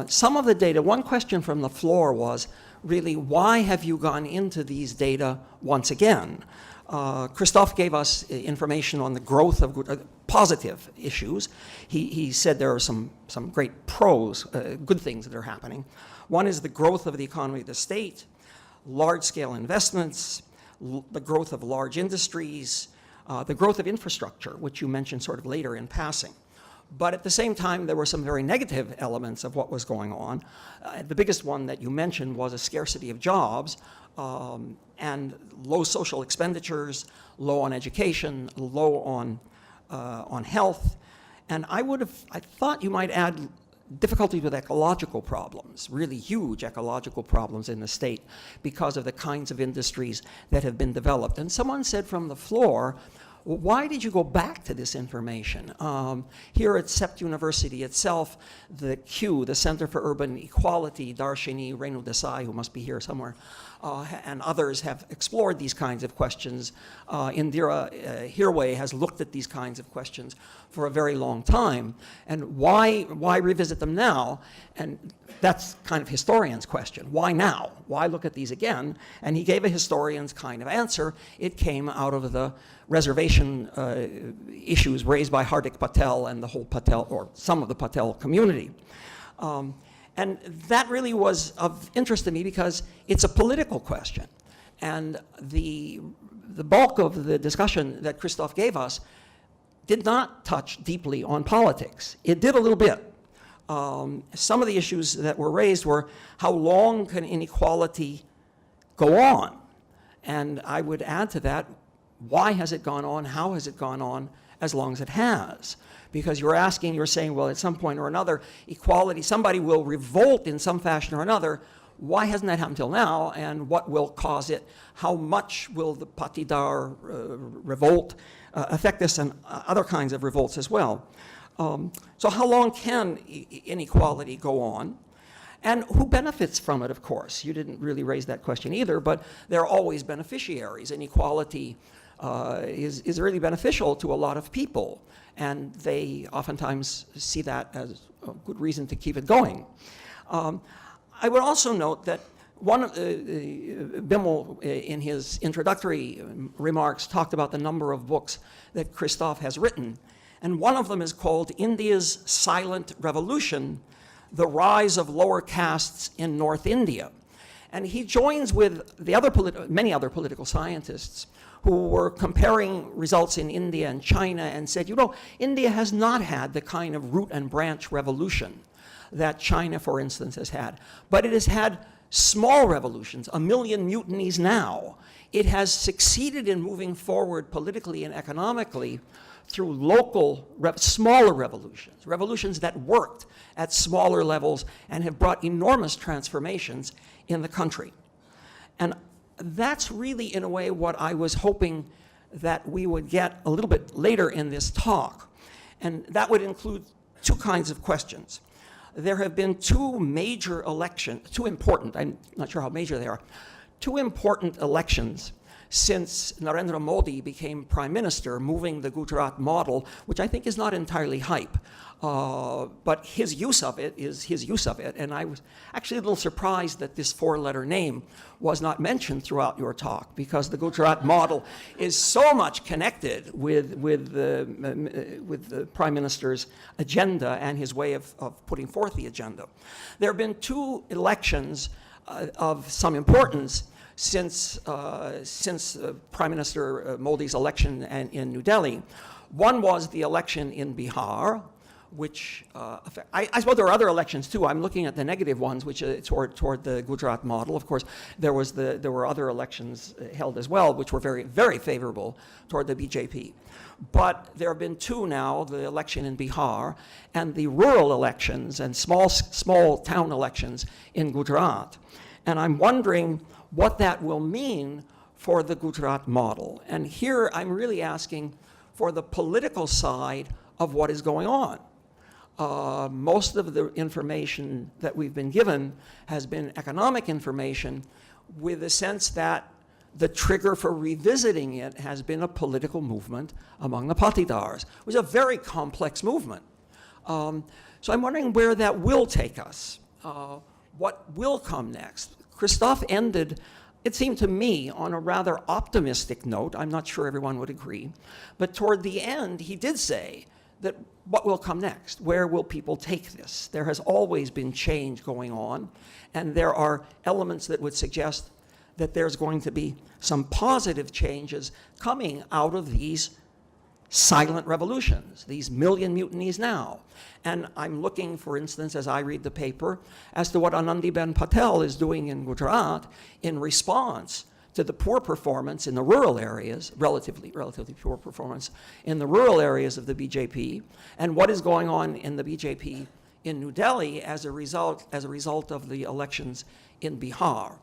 some of the data, one question from the floor was, really, why have you gone into these data once again? Christophe gave us information on the growth of positive issues. He said there are some great good things that are happening. One is the growth of the economy of the state, large-scale investments, the growth of large industries, the growth of infrastructure, which you mentioned sort of later in passing. But at the same time, there were some very negative elements of what was going on. The biggest one that you mentioned was a scarcity of jobs and low social expenditures, low on education, low on health. And I thought you might add difficulties with ecological problems, really huge ecological problems in the state because of the kinds of industries that have been developed. And someone said from the floor, well, why did you go back to this information? Here at CEPT University itself, the CUE, the Center for Urban Equality, Darshini Renu Desai, who must be here somewhere, and others have explored these kinds of questions. Indira Hirway has looked at these kinds of questions for a very long time. And why revisit them now? And that's kind of historian's question. Why now? Why look at these again? And he gave a historian's kind of answer. It came out of the reservation issues raised by Hardik Patel and the whole Patel, or some of the Patel community. And that really was of interest to me because it's a political question. And the bulk of the discussion that Christophe gave us did not touch deeply on politics. It did a little bit. Some of the issues that were raised were, how long can inequality go on? And I would add to that, why has it gone on? How has it gone on as long as it has? Because you're saying, well, at some point or another, equality, somebody will revolt in some fashion or another. Why hasn't that happened till now? And what will cause it? How much will the Patidar revolt affect this and other kinds of revolts as well? So how long can inequality go on? And who benefits from it, of course? You didn't really raise that question either, but there are always beneficiaries. Inequality is really beneficial to a lot of people, and they oftentimes see that as a good reason to keep it going. I would also note that Bimmel, in his introductory remarks, talked about the number of books that Christophe has written, and one of them is called India's Silent Revolution, The Rise of Lower Castes in North India. And he joins with many other political scientists who were comparing results in India and China and said, you know, India has not had the kind of root and branch revolution that China, for instance, has had. But it has had small revolutions, 1 million mutinies now. It has succeeded in moving forward politically and economically through local, smaller revolutions, revolutions that worked at smaller levels and have brought enormous transformations in the country. And that's really, in a way, what I was hoping that we would get a little bit later in this talk. And that would include two kinds of questions. There have been two major elections, two important, I'm not sure how major they are, two important elections since Narendra Modi became prime minister, moving the Gujarat model, which I think is not entirely hype. But his use of it is his use of it. And I was actually a little surprised that this four-letter name was not mentioned throughout your talk, because the Gujarat model is so much connected with the prime minister's agenda and his way of putting forth the agenda. There have been two elections of some importance since Prime Minister Modi's election in New Delhi. One was the election in Bihar, which, I suppose there are other elections too. I'm looking at the negative ones, which toward the Gujarat model. Of course, there were other elections held as well, which were very, very favorable toward the BJP. But there have been two now, the election in Bihar and the rural elections and small town elections in Gujarat. And I'm wondering what that will mean for the Gujarat model. And here I'm really asking for the political side of what is going on. Most of the information that we've been given has been economic information, with the sense that the trigger for revisiting it has been a political movement among the patidars. It was a very complex movement. So I'm wondering where that will take us. What will come next? Christophe ended, it seemed to me, on a rather optimistic note. I'm not sure everyone would agree. But toward the end, he did say that what will come next? Where will people take this? There has always been change going on, and there are elements that would suggest that there's going to be some positive changes coming out of these silent revolutions, these million mutinies now. And I'm looking, for instance, as I read the paper, as to what Anandiben Patel is doing in Gujarat in response to the poor performance in the rural areas, relatively poor performance in the rural areas of the BJP, and what is going on in the BJP in New Delhi as a result of the elections in Bihar.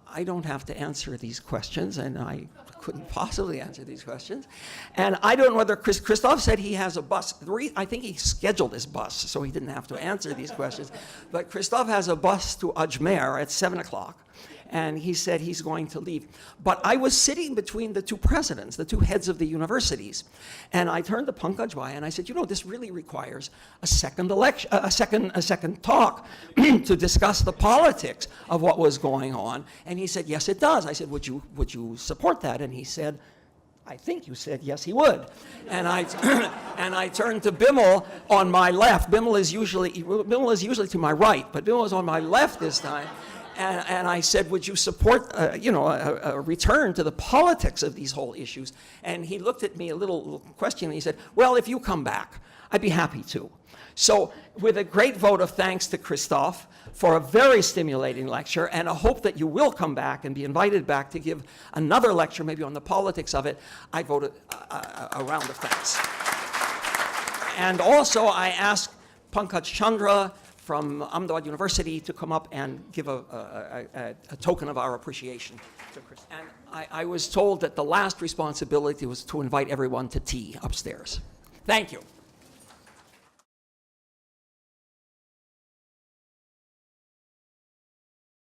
I don't have to answer these questions, and I couldn't possibly answer these questions. And I don't know whether Christophe said he has a bus. I think he scheduled his bus, so he didn't have to answer these questions. But Christophe has a bus to Ajmer at 7 o'clock. And he said he's going to leave. But I was sitting between the two presidents, the two heads of the universities, and I turned to Pankaj Bhai and I said, you know, this really requires a second election, a second talk to discuss the politics of what was going on. And he said, yes, it does. I said, would you support that? And he said, I think you said yes, he would. And I turned to Bimal on my left. Bimal is usually to my right, but Bimal was on my left this time. And I said, would you support, a return to the politics of these whole issues? And he looked at me a little questioning. He said, well, if you come back, I'd be happy to. So with a great vote of thanks to Christophe for a very stimulating lecture, and a hope that you will come back and be invited back to give another lecture, maybe on the politics of it, I voted a round of thanks. And also I asked Pankaj Chandra from Ahmedabad University to come up and give a token of our appreciation to Chris. And I was told that the last responsibility was to invite everyone to tea upstairs. Thank you.